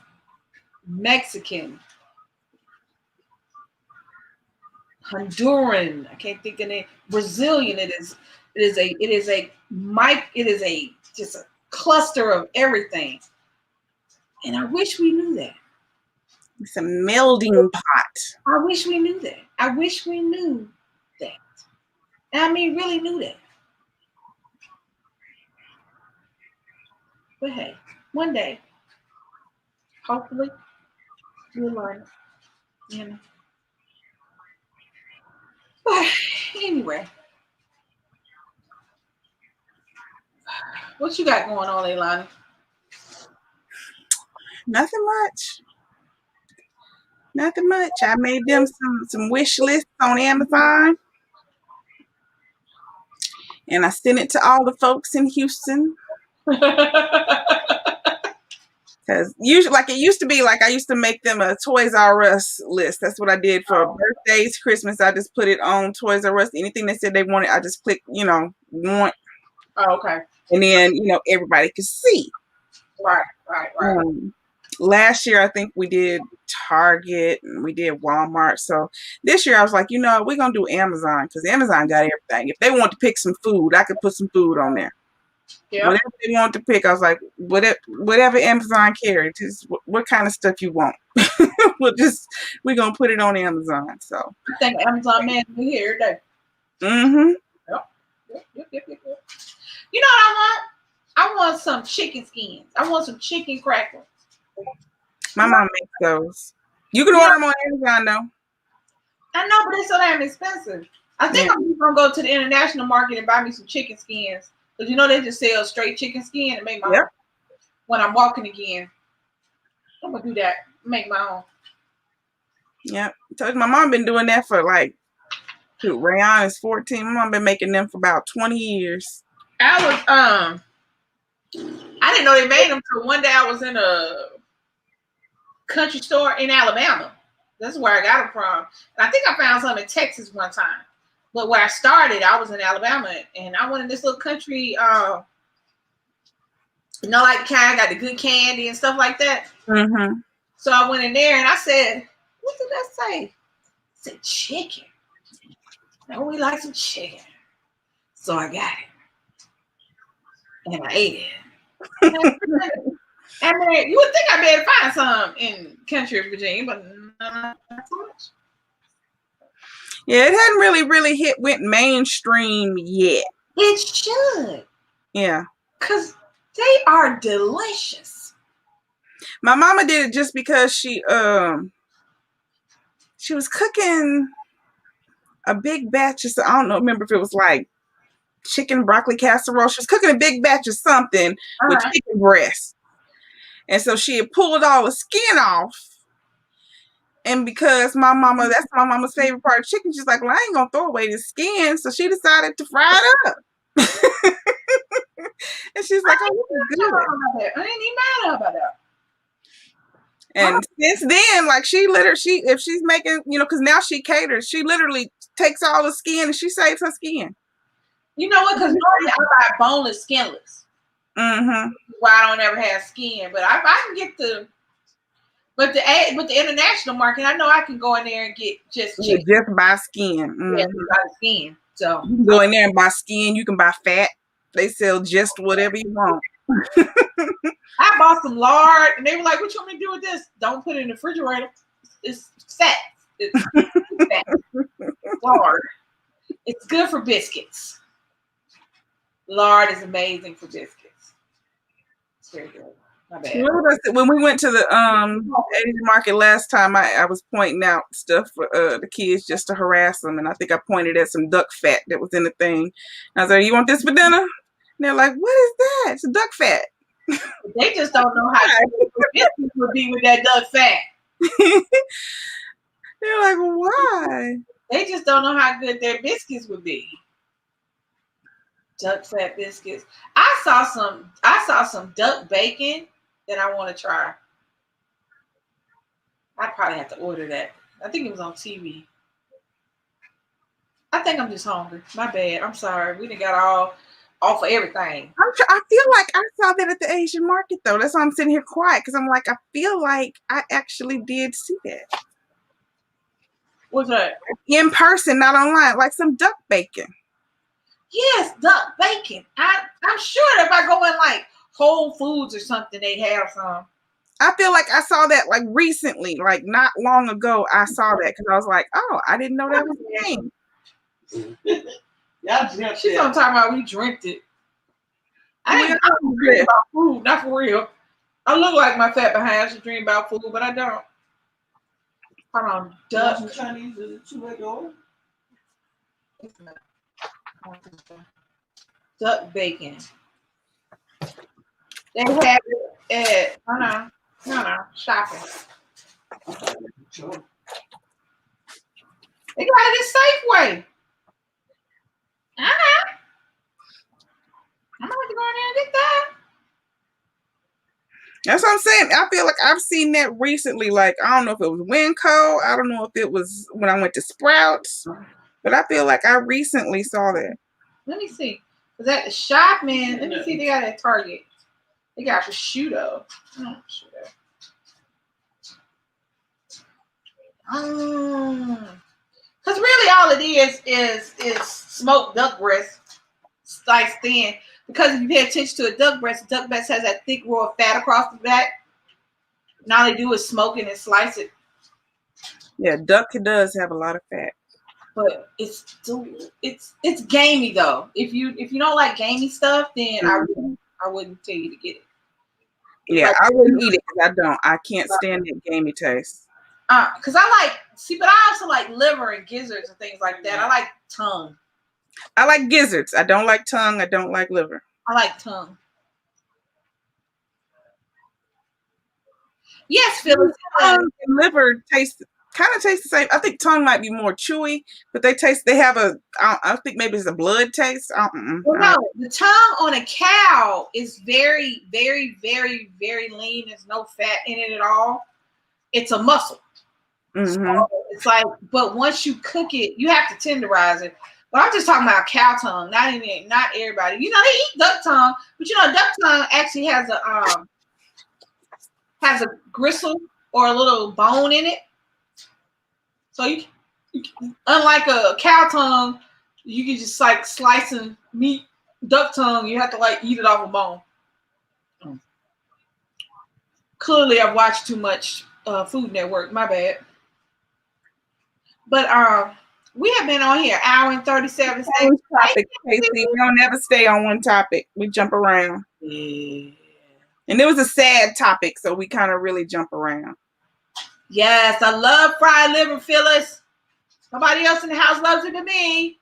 S1: Mexican, Honduran. I can't think of the name. Brazilian. It is just a cluster of everything. And I wish we knew that.
S4: It's a melding pot.
S1: I wish we knew that. I wish we knew that. And I mean, really knew that. But hey, one day, hopefully, we'll learn. You know. But anyway, what you got going on, Leilani?
S4: Nothing much. Nothing much. I made them some wish lists on Amazon. And I sent it to all the folks in Houston. Because usually, like it used to be, like I used to make them a Toys R Us list. That's what I did for birthdays, Christmas. I just put it on Toys R Us. Anything they said they wanted, I just click, want.
S1: Oh, okay.
S4: And then, everybody could see.
S1: Right.
S4: Last year, I think we did Target and we did Walmart. So this year, I was like, we're going to do Amazon because Amazon got everything. If they want to pick some food, I could put some food on there. Yep. Whatever they want to pick, I was like, whatever Amazon carries, just what kind of stuff you want. We're going to put it on Amazon. So
S1: I think Amazon man will be here today.
S4: Mm-hmm.
S1: Yep. You know what I want? I want some chicken skins. I want some chicken crackers.
S4: My mom makes those. You can order them on Amazon, though.
S1: I know, but it's so damn expensive. I think I'm just going to go to the international market and buy me some chicken skins. Because they just sell straight chicken skin and make my own. When I'm walking again, I'm going to do that. Make my own.
S4: Yep. So my mom been doing that for Rayon is 14. My mom been making them for about 20 years.
S1: I didn't know they made them till one day I was in a country store in Alabama. That's where I got them from. And I think I found some in Texas one time. But where I started, I was in Alabama, and I went in this little country, like kind of got the good candy and stuff like that.
S4: Mm-hmm.
S1: So I went in there and I said, "What did that say?" I said, "Chicken." No, we like some chicken. So I got it, and I ate it. And then you would think I'd be able to find some in country Virginia, but not so much.
S4: Yeah, it hadn't really went mainstream yet.
S1: It should.
S4: Yeah.
S1: Because they are delicious.
S4: My mama did it just because she was cooking a big batch of, I don't know, remember if it was like chicken broccoli casserole. She was cooking a big batch of something with chicken breast. And so she had pulled all the skin off. And because that's my mama's favorite part of chicken, she's like, well, I ain't going to throw away the skin. So she decided to fry it up. And she's like, oh, this is good.
S1: I ain't even mad about that.
S4: And since then, like if she's making, because now she caters, she literally takes all the skin and she saves her skin.
S1: You know what? Because normally I buy boneless, skinless.
S4: Mm-hmm.
S1: Why I don't ever have skin, but I can get with the international market, I know I can go in there and get just chicken.
S4: Just buy skin. Mm-hmm.
S1: Yeah, buy skin. So
S4: you can go in there and buy skin. You can buy fat. They sell just whatever you want.
S1: I bought some lard, and they were like, "What you want me to do with this? Don't put it in the refrigerator. It's fat. It's fat. Lard. It's good for biscuits. Lard is amazing for biscuits. It's very good. My bad.
S4: When we went to the Asian market last time, I was pointing out stuff for the kids just to harass them, and I think I pointed at some duck fat that was in the thing. I was like, "You want this for dinner?" And they're like, "What is that?" It's duck fat.
S1: They just don't know how good biscuits would be with that duck fat.
S4: They're like, why?
S1: They just don't know how good their biscuits would be. Duck fat biscuits. I saw some duck bacon that I want to try. I'd probably have to order that. I think it was on TV. I think I'm just hungry. My bad. I'm sorry. We done got all off of everything.
S4: I feel like I saw that at the Asian market though. That's why I'm sitting here quiet because I'm like, I feel like I actually did see that
S1: What's that?
S4: in person, not online, like some duck bacon.
S1: Yes, duck bacon. I'm sure if I go in like Whole Foods or something, they have some.
S4: I feel like I saw that like recently, like not long ago. I saw that because I was like, oh, I didn't know that was a thing.
S2: Y'all dreamt
S1: She's
S2: that.
S1: on talking about we dreamt it. I
S4: Yeah.
S1: don't dream about food, not for real. I look like my fat behind. I should dream about food, but I don't. Hold on, duck.
S2: Some Chinese is a 2-way door.
S1: Duck bacon. They have it at no, shopping.
S2: Sure.
S1: They got it at Safeway. I'm gonna have to go in there and get that.
S4: That's what I'm saying. I feel like I've seen that recently. Like, I don't know if it was Winco. I don't know if it was when I went to Sprouts. But I feel like I recently saw that.
S1: Let me see. Was at the shop, man? Let me see. They got it at Target. They got prosciutto. Prosciutto. Because really all it is smoked duck breast sliced thin. Because if you pay attention to a duck breast has that thick row of fat across the back. And all they do is smoke it and slice it.
S4: Yeah, duck does have a lot of fat.
S1: But it's gamey though. If you don't like gamey stuff, then I wouldn't tell you to get it.
S4: Yeah,
S1: like,
S4: I wouldn't eat it because I don't. I can't stand that gamey taste.
S1: Because I but I also like liver and gizzards and things like that. I like tongue.
S4: I like gizzards. I don't like tongue. I don't like liver.
S1: I like tongue. Yes, Phyllis.
S4: Tongue and liver kind of taste the same. I think tongue might be more chewy, but they have I think maybe it's a blood taste.
S1: Well, no, the tongue on a cow is very, very, very, very lean. There's no fat in it at all. It's a muscle.
S4: Mm-hmm.
S1: So it's like, but once you cook it, you have to tenderize it. But I'm just talking about cow tongue, not everybody. You know, they eat duck tongue, but duck tongue actually has a gristle or a little bone in it. So you unlike a cow tongue, you can just like slice and meat. Duck tongue, you have to like eat it off a bone. Clearly, I've watched too much Food Network. My bad. But we have been on here an hour and 37 seconds.
S4: Topic, Casey. We don't never stay on one topic. We jump around.
S1: Yeah.
S4: And it was a sad topic, so we kind of really jump around.
S1: Yes, I love fried liver, Phyllis. Nobody else in the house loves it but me.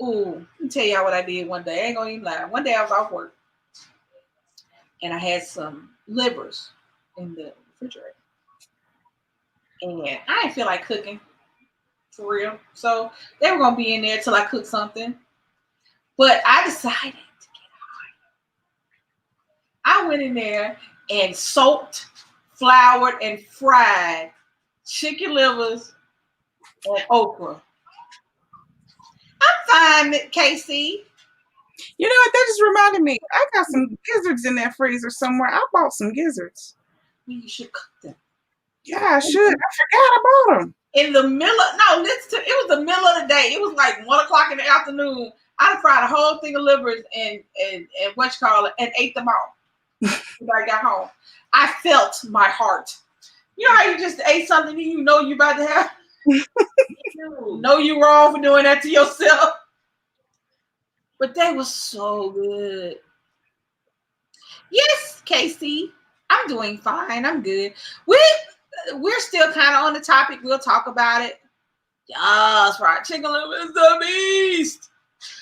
S1: Ooh, let me tell y'all what I did one day. I ain't gonna even lie. One day I was off work and I had some livers in the refrigerator. And I didn't feel like cooking for real. So they were gonna be in there till I cooked something. But I decided to get high. I went in there and soaked, floured, and fried chicken livers and okra. I'm fine, Casey.
S4: You know what? That just reminded me. I got some gizzards in that freezer somewhere. I bought some gizzards.
S1: Well, you should cook them.
S4: Yeah, I should. I forgot about them.
S1: In the middle of, it was the middle of the day. It was like 1:00 in the afternoon. I fried a whole thing of livers and and ate them all when I got home. I felt my heart. You know how you just ate something you know you're about to have? You know you're wrong for doing that to yourself. But they were so good. Yes, Casey. I'm doing fine. I'm good. We're still kind of on the topic. We'll talk about it. Yes, fried chicken liver is the beast.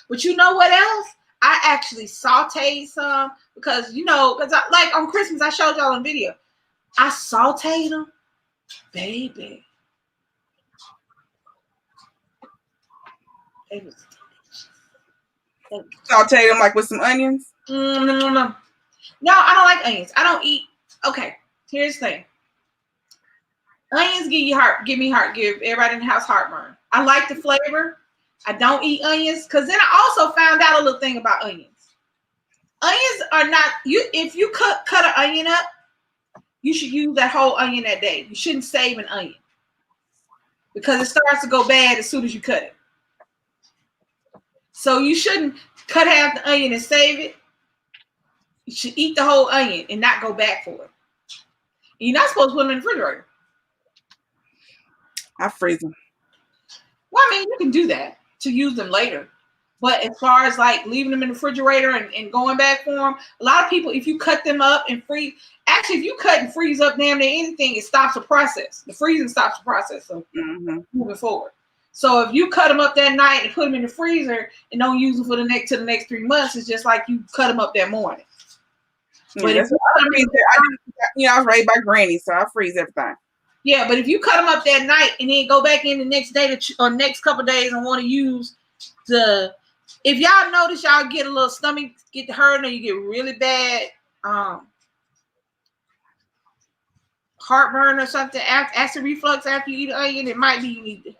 S1: But you know what else? I actually sauteed some because like on Christmas, I showed y'all in video. I sauteed them, baby. It was delicious.
S4: Saute them like with some onions.
S1: No, I don't like onions. I don't eat. Okay, here's the thing. Onions give everybody in the house heartburn. I like the flavor. I don't eat onions because then I also found out a little thing about onions. Onions are not if you cut an onion up, you should use that whole onion that day. You shouldn't save an onion because it starts to go bad as soon as you cut it. So you shouldn't cut half the onion and save it. You should eat the whole onion and not go back for it. And you're not supposed to put them in the refrigerator.
S4: I freeze them.
S1: Well, I mean, you can do that to use them later. But as far as like leaving them in the refrigerator and going back for them, a lot of people, if you cut them up and freeze, actually, if you cut and freeze up damn near anything, it stops the process. The freezing stops the process of moving forward. So if you cut them up that night and put them in the freezer and don't use them for the next 3 months, it's just like you cut them up that morning.
S4: Yeah,
S1: but
S4: I was raised by granny, so I freeze everything.
S1: Yeah, but if you cut them up that night and then go back in the next day or next couple of days and want to use if y'all notice y'all get a little stomach get hurt or you get really bad heartburn or something, acid reflux after you eat an onion, it might be you need to,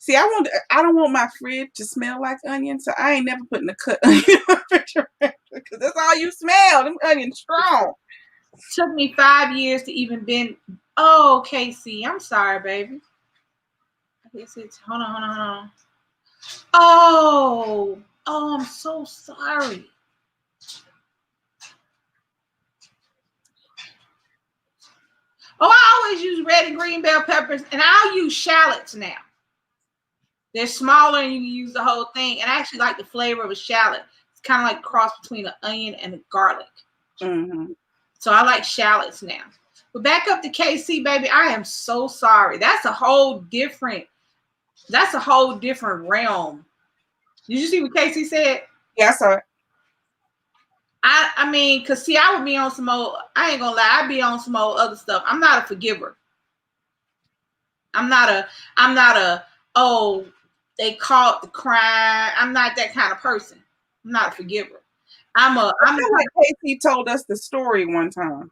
S4: See, I don't want my fridge to smell like onion, so I ain't never putting a cut onion in the refrigerator because that's all you smell. Them onions strong.
S1: Took me 5 years to even bend. Oh, Casey, I'm sorry, baby. I guess it's hold on. Oh, I'm so sorry. Oh, I always use red and green bell peppers, and I'll use shallots now. They're smaller, and you can use the whole thing. And I actually like the flavor of a shallot. It's kind of like a cross between an onion and a garlic.
S4: Mm-hmm.
S1: So I like shallots now. But back up to KC, baby. I am so sorry. That's a whole different realm. Did you see what KC said?
S4: Yeah, I saw it.
S1: I mean, cause see, I would be on some old. I ain't gonna lie. I'd be on some old other stuff. I'm not a forgiver. I'm not a. Oh, they caught the crime. I'm not that kind of person. I'm not a forgiver. I
S4: feel like Casey told us the story one time.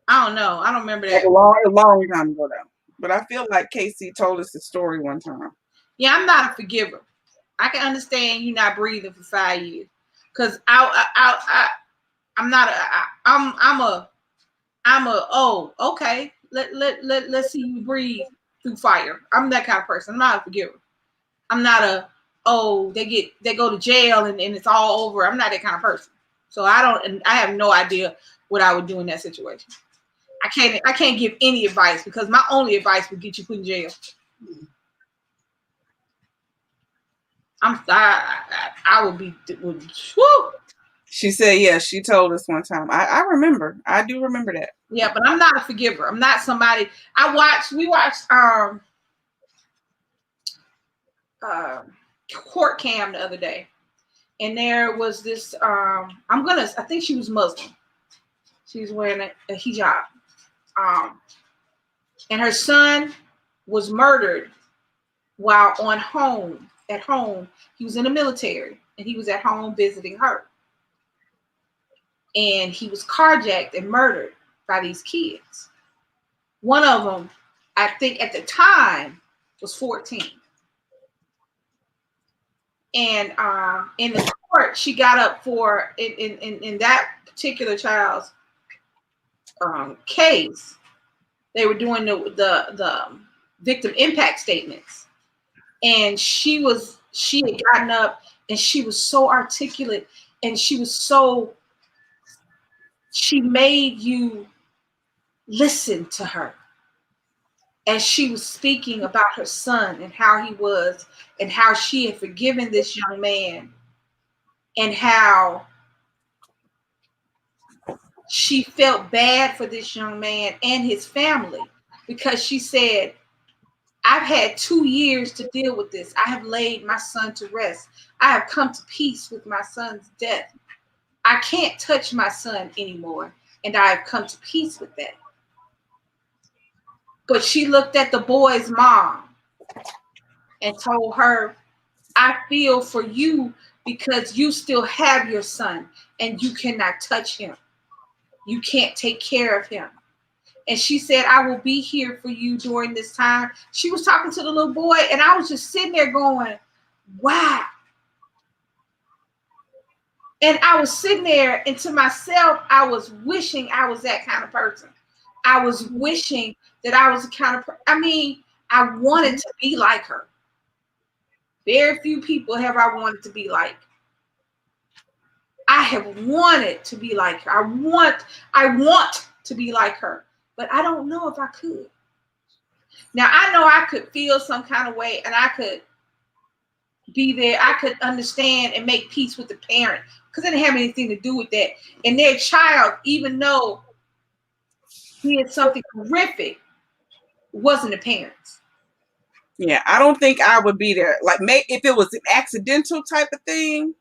S1: I don't know. I don't remember that.
S4: Like a long time ago, though. But I feel like Casey told us the story one time.
S1: Yeah, I'm not a forgiver. I can understand you not breathing for 5 years, cause I'm not a. I'm a. Oh, okay. Let's see you breathe through fire. I'm that kind of person. I'm not a forgiver. I'm not a. Oh, they go to jail and it's all over. I'm not that kind of person. So I have no idea what I would do in that situation. I can't give any advice because my only advice would get you put in jail. I would be. Whoo.
S4: She said, yeah, she told us one time. I remember. I do remember that.
S1: Yeah, but I'm not a forgiver. I'm not somebody. We watched Court Cam the other day. And there was this, I think she was Muslim. She was wearing a hijab. And her son was murdered while at home. He was in the military and he was at home visiting her. And he was carjacked and murdered by these kids. One of them, I think at the time, was 14. And in the court, she got up for in that particular child's case. They were doing the victim impact statements, and she had gotten up and she was so articulate, and she made you listen to her. And she was speaking about her son and how he was and how she had forgiven this young man and how she felt bad for this young man and his family because she said, I've had 2 years to deal with this. I have laid my son to rest. I have come to peace with my son's death. I can't touch my son anymore. And I have come to peace with that. But she looked at the boy's mom and told her, I feel for you because you still have your son and you cannot touch him. You can't take care of him. And she said, I will be here for you during this time. She was talking to the little boy, and I was just sitting there going, wow. And I was sitting there, and to myself, I was wishing I was that kind of person. I was wishing that I was the kind of I mean, I wanted to be like her. Very few people have I wanted to be like. I have wanted to be like her. I want to be like her, but I don't know if I could. Now, I know I could feel some kind of way and I could be there. I could understand and make peace with the parent because it didn't have anything to do with that. And their child, even though he had something horrific, wasn't the parents.
S4: Yeah, I don't think I would be there. Like, if it was an accidental type of thing,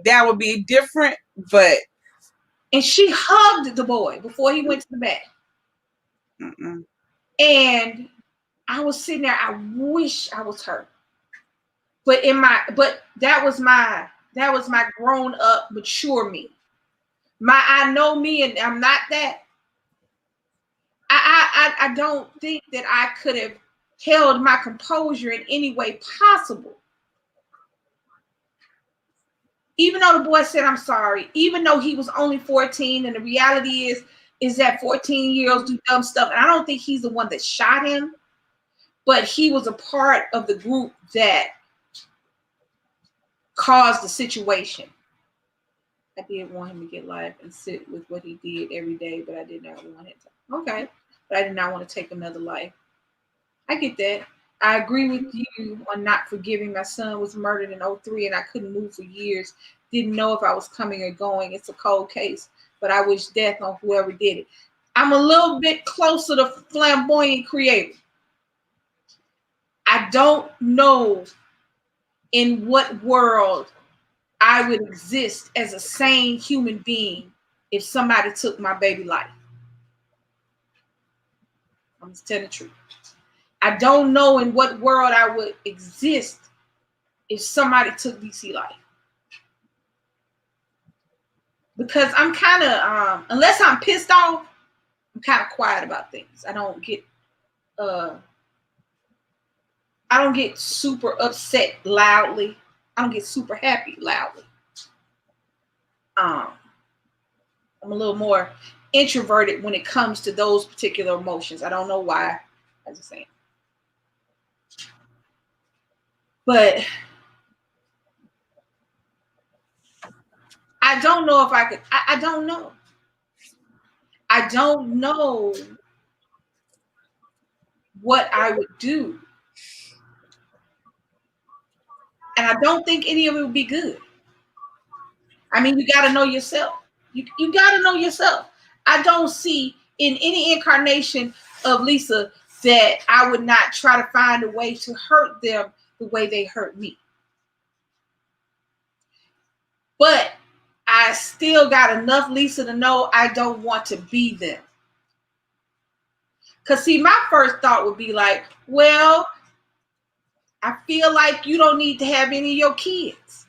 S4: that would be different. But
S1: and she hugged the boy before he went to the bed. And I was sitting there. I wish I was her. But that was my grown up, mature me. I know me, and I'm not that. I don't think that I could have held my composure in any way possible. Even though the boy said, I'm sorry, even though he was only 14, and the reality is that 14-year-olds do dumb stuff. And I don't think he's the one that shot him, but he was a part of the group that caused the situation. I did want him to get life and sit with what he did every day, but I did not want him to. Okay. But I did not want to take another life. I get that. I agree with you on not forgiving. My son was murdered in 2003 and I couldn't move for years. Didn't know if I was coming or going. It's a cold case, but I wish death on whoever did it. I'm a little bit closer to flamboyant creative. I don't know in what world I would exist as a sane human being if somebody took my baby life. I'm just telling the truth. I don't know in what world I would exist if somebody took DC life. Because I'm kind of, unless I'm pissed off, I'm kind of quiet about things. I don't get super upset loudly. I don't get super happy loudly. I'm a little more introverted when it comes to those particular emotions. I don't know why. I'm just saying. But I don't know if I could. I don't know. I don't know what I would do. And I don't think any of it would be good. I mean, you got to know yourself. You got to know yourself. I don't see in any incarnation of Lisa that I would not try to find a way to hurt them the way they hurt me. But I still got enough Lisa to know I don't want to be them. Because, see, my first thought would be like, well, I feel like you don't need to have any of your kids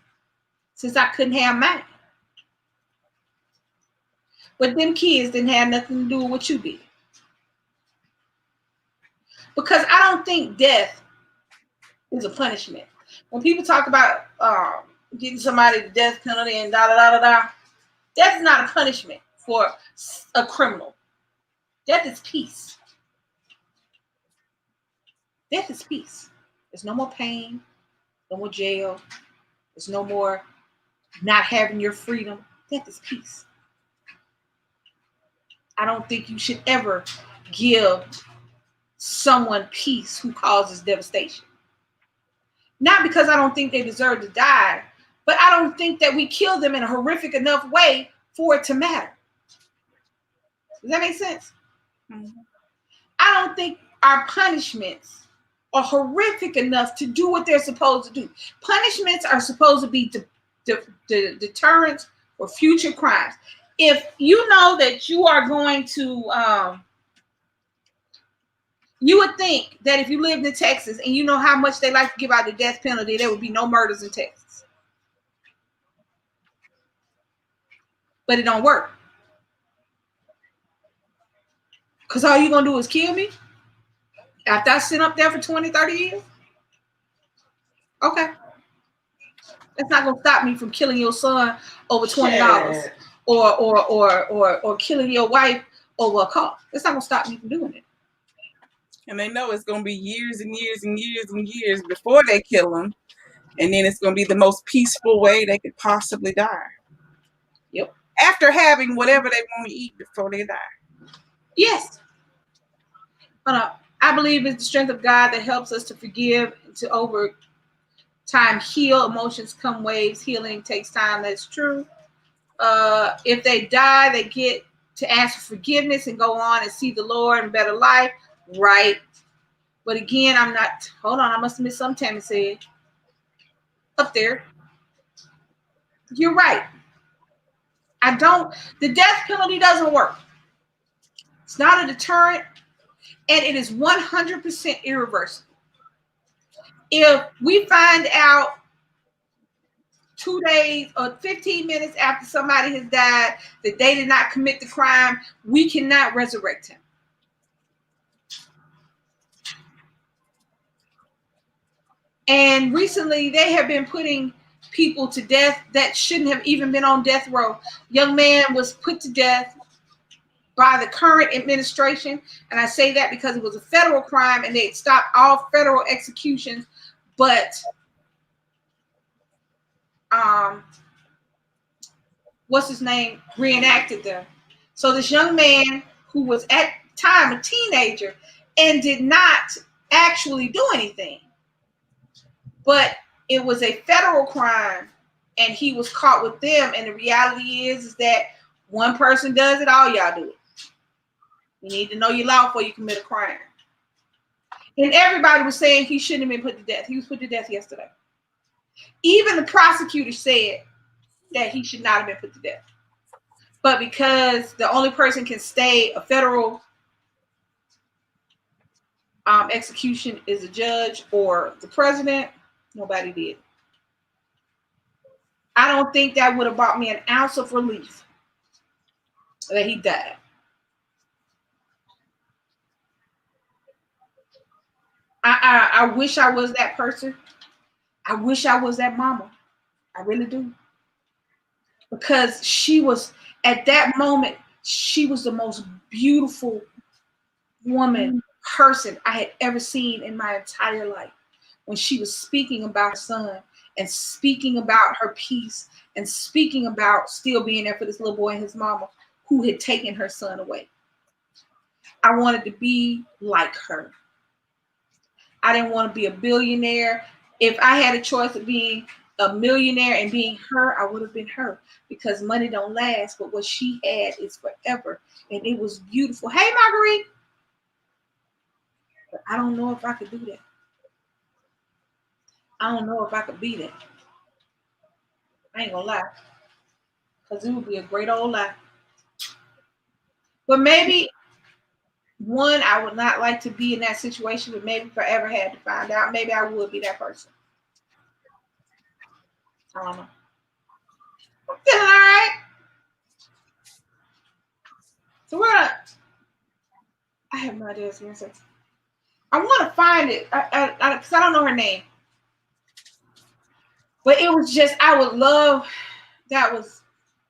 S1: since I couldn't have mine. But them kids didn't have nothing to do with what you did. Because I don't think death is a punishment. When people talk about getting somebody the death penalty and death is not a punishment for a criminal. Death is peace. Death is peace. There's no more pain, no more jail. There's no more not having your freedom. Death is peace. I don't think you should ever give someone peace who causes devastation. Not because I don't think they deserve to die, but I don't think that we kill them in a horrific enough way for it to matter. Does that make sense? Mm-hmm. I don't think our punishments are horrific enough to do what they're supposed to do. Punishments are supposed to be deterrents for future crimes. If you know that you are going to You would think that if you lived in Texas and you know how much they like to give out the death penalty, there would be no murders in Texas. But it don't work. Because all you're going to do is kill me after I sit up there for 20, 30 years? Okay. That's not going to stop me from killing your son over $20 or killing your wife over a car. That's not going to stop me from doing it.
S4: And they know it's going to be years and years and years and years before they kill them. And then it's going to be the most peaceful way they could possibly die.
S1: Yep.
S4: After having whatever they want to eat before they die.
S1: Yes. I believe it's the strength of God that helps us to forgive, to over time heal. Emotions come waves. Healing takes time. That's true. If they die, they get to ask for forgiveness and go on and see the Lord and better life. Right. But again, I'm not. Hold on. I must have missed something Tammy said. Up there. You're right. The death penalty doesn't work. It's not a deterrent, and it is 100% irreversible. If we find out 2 days or 15 minutes after somebody has died that they did not commit the crime, we cannot resurrect him. And recently, they have been putting people to death that shouldn't have even been on death row. Young man was put to death by the current administration, and I say that because it was a federal crime and they stopped all federal executions, but what's his name reenacted them. So this young man who was at the time a teenager and did not actually do anything, but it was a federal crime and he was caught with them. And the reality is that one person does it, all y'all do it. You need to know your law before you commit a crime. And everybody was saying he shouldn't have been put to death. He was put to death yesterday. Even the prosecutor said that he should not have been put to death. But because the only person can stay a federal execution is a judge or the president, nobody did. I don't think that would have brought me an ounce of relief that he died. I wish I was that person. I wish I was that mama. I really do. Because she was, at that moment, she was the most beautiful woman, person I had ever seen in my entire life. When she was speaking about her son and speaking about her peace and speaking about still being there for this little boy and his mama who had taken her son away. I wanted to be like her. I didn't want to be a billionaire. If I had a choice of being a millionaire and being her, I would have been her, because money don't last, but what she had is forever. And it was beautiful. Hey, Marguerite. But I don't know if I could do that. I don't know if I could be that. I ain't gonna lie. Because it would be a great old lie. But maybe, one, I would not like to be in that situation, but maybe if I ever had to find out, maybe I would be that person. I don't know. I'm feeling all right. So I have no idea what I was going to say. I want to find it because I don't know her name. But it was just, I would love, that was,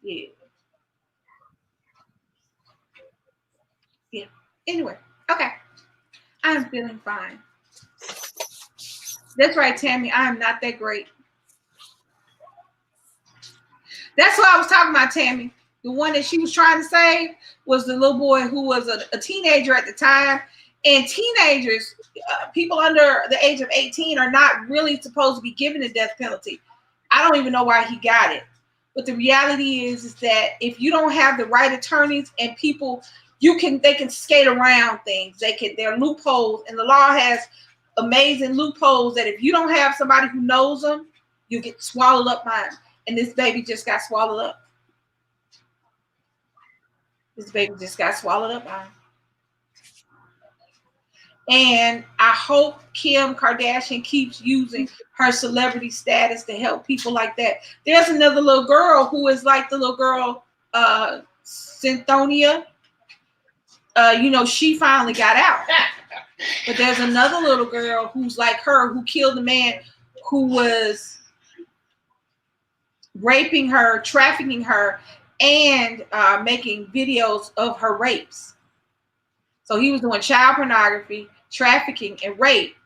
S1: yeah. Yeah. Anyway, okay. I'm feeling fine. That's right, Tammy. I am not that great. That's what I was talking about, Tammy. The one that she was trying to save was the little boy who was a teenager at the time. And teenagers, people under the age of 18, are not really supposed to be given the death penalty. I don't even know why he got it. But the reality is that if you don't have the right attorneys and people, they can skate around things. There are loopholes, and the law has amazing loopholes that if you don't have somebody who knows them, you get swallowed up by them. And this baby just got swallowed up. This baby just got swallowed up by him. And I hope Kim Kardashian keeps using her celebrity status to help people like that. There's another little girl who is like the little girl, Synthonia. She finally got out. But there's another little girl who's like her, who killed a man who was raping her, trafficking her, and making videos of her rapes. So he was doing child pornography, trafficking, and rape.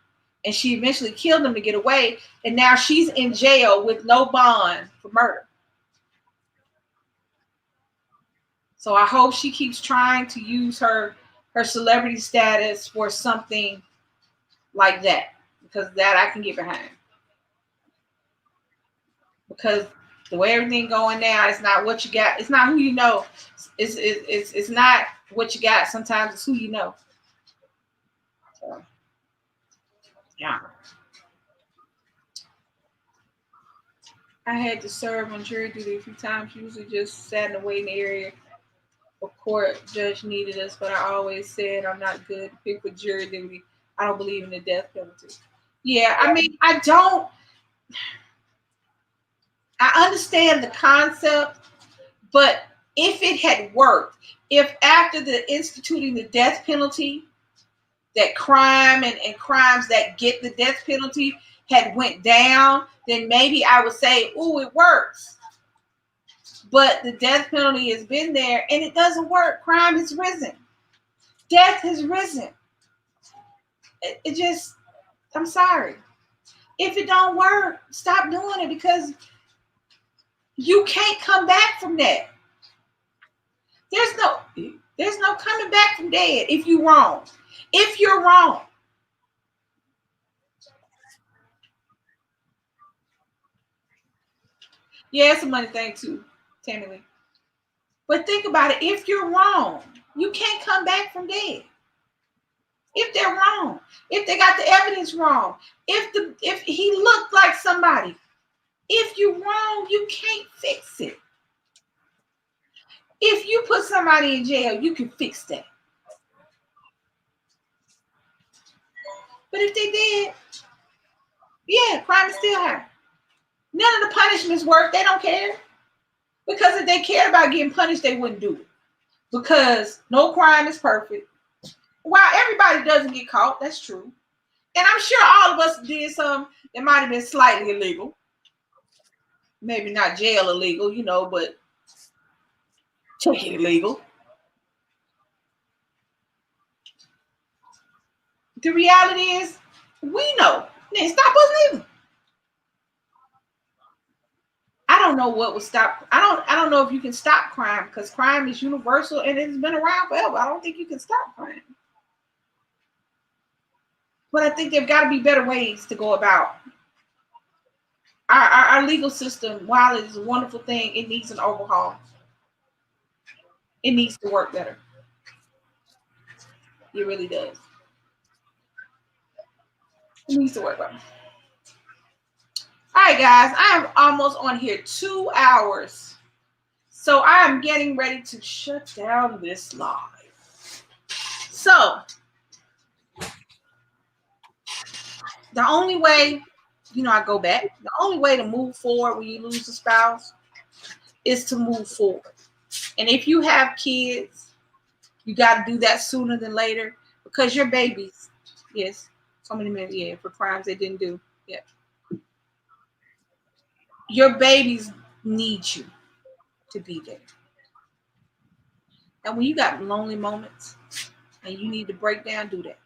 S1: And she eventually killed him to get away. And now she's in jail with no bond for murder. So I hope she keeps trying to use her celebrity status for something like that, because that I can get behind. Because the way everything going now, it's not what you got. It's not who you know. It's not what you got. Sometimes it's who you know. So, yeah. I had to serve on jury duty a few times. Usually just sat in the waiting area. A court judge needed us, but I always said I'm not good to pick for jury duty. I don't believe in the death penalty. Yeah, I mean, I understand the concept, but if it had worked, if after the instituting the death penalty, that crime and crimes that get the death penalty had went down, then maybe I would say, "Ooh, it works." But the death penalty has been there and it doesn't work. Crime has risen. Death has risen. It just, I'm sorry. If it don't work, stop doing it, because you can't come back from that. There's no coming back from dead if you're wrong. If you're wrong. Yeah, it's a money thing too, Tammy Lee. But think about it. If you're wrong, you can't come back from dead. If they're wrong, if they got the evidence wrong, if he looked like somebody, if you're wrong, you can't fix it. If you put somebody in jail, you can fix that. But if they did, yeah, crime is still high. None of the punishments work. They don't care. Because if they cared about getting punished, they wouldn't do it. Because no crime is perfect. While everybody doesn't get caught, that's true. And I'm sure all of us did some that might have been slightly illegal. Maybe not jail illegal, but ticket illegal. The reality is, we know. Then stop us leaving. I don't know what would stop. I don't know if you can stop crime, because crime is universal and it's been around forever. I don't think you can stop crime. But I think there've got to be better ways to go about our legal system. While it is a wonderful thing, it needs an overhaul. It needs to work better. It really does. It needs to work better. All right, guys, I'm almost on here 2 hours. So I'm getting ready to shut down this live. So the only way, I go back. The only way to move forward when you lose a spouse is to move forward. And if you have kids, you got to do that sooner than later, because your babies, yes, so many men, yeah, for crimes they didn't do. Yeah. Your babies need you to be there. And when you got lonely moments and you need to break down, do that.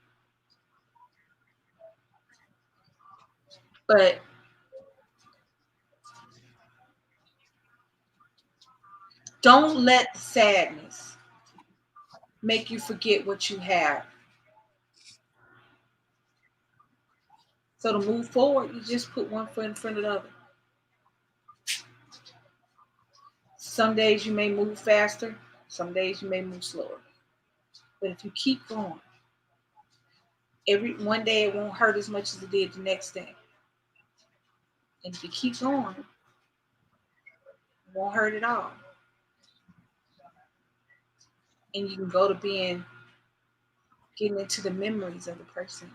S1: But don't let sadness make you forget what you have. So to move forward, you just put one foot in front of the other. Some days you may move faster, some days you may move slower. But if you keep going, one day it won't hurt as much as it did the next day. And if you keep going, it won't hurt at all. And you can go to being getting into the memories of the person.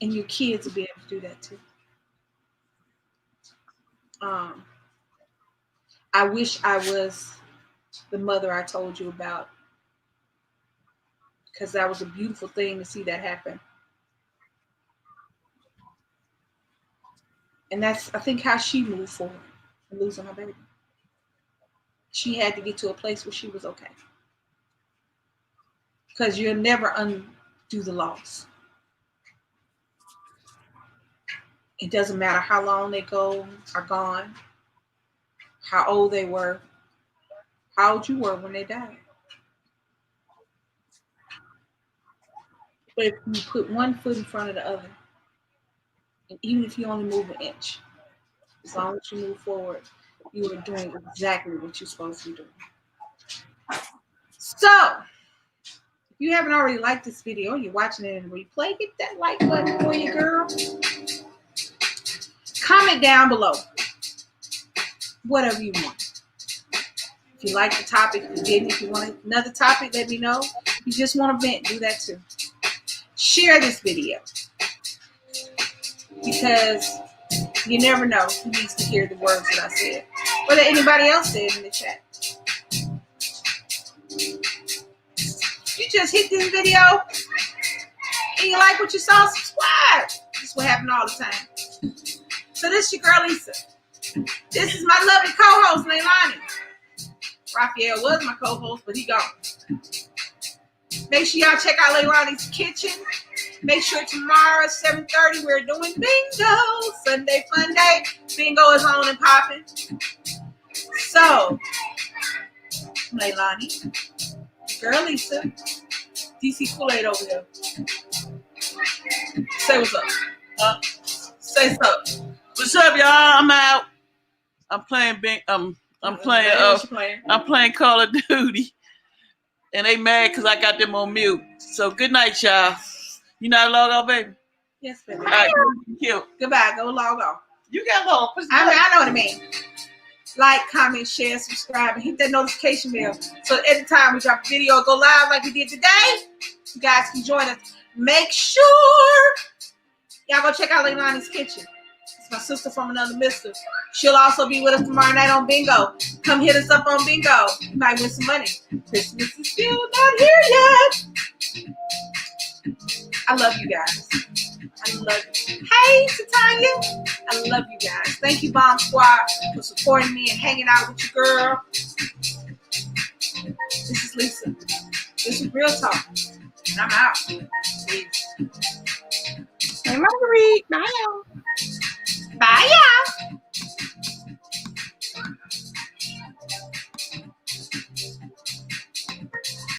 S1: And your kids will be able to do that too. I wish I was the mother I told you about, because that was a beautiful thing to see that happen. And that's, I think, how she moved forward in losing her baby. She had to get to a place where she was okay. Because you'll never undo the loss. It doesn't matter how long they are gone, how old they were, how old you were when they died. But if you put one foot in front of the other, and even if you only move an inch, as long as you move forward, you are doing exactly what you're supposed to be doing. So, if you haven't already liked this video, you're watching it in replay, hit that like button for you, girl. Comment down below whatever you want. If you like the topic, if you didn't, if you want another topic, let me know. If you just want to vent, do that too. Share this video, because you never know who needs to hear the words that I said, or that anybody else said in the chat. You just hit this video and you like what you saw, subscribe. This is what happens all the time. So this is your girl Lisa. This is my lovely co-host Leilani. Raphael was my co-host, but he gone. Make sure y'all check out Leilani's kitchen. Make sure tomorrow at 7:30 we're doing bingo. Sunday fun day. Bingo is on and popping. So, Leilani, girl Lisa, DC Kool-Aid over here. Say what's up. Say something.
S2: What's up, y'all? I'm out. I'm playing I'm playing Call of Duty. And they mad because I got them on mute. So good night, y'all. You not log off, baby?
S1: Yes, baby.
S2: All right, cute.
S1: Goodbye. Go log off.
S2: You got log.
S1: I know what I mean. Like, comment, share, subscribe, and hit that notification bell. So every time we drop a video or go live like we did today, you guys can join us. Make sure y'all go check out Leilani's kitchen. It's my sister from another mister. She'll also be with us tomorrow night on bingo. Come hit us up on bingo. You might win some money. Christmas is still not here yet. I love you guys. I love you. Hey, Titania. I love you guys. Thank you, Bomb Squad, for supporting me and hanging out with you, girl. This is Lisa. This is Real Talk. And I'm out. Peace.
S4: Hey, Marguerite. Bye, y'all.
S1: Bye, y'all.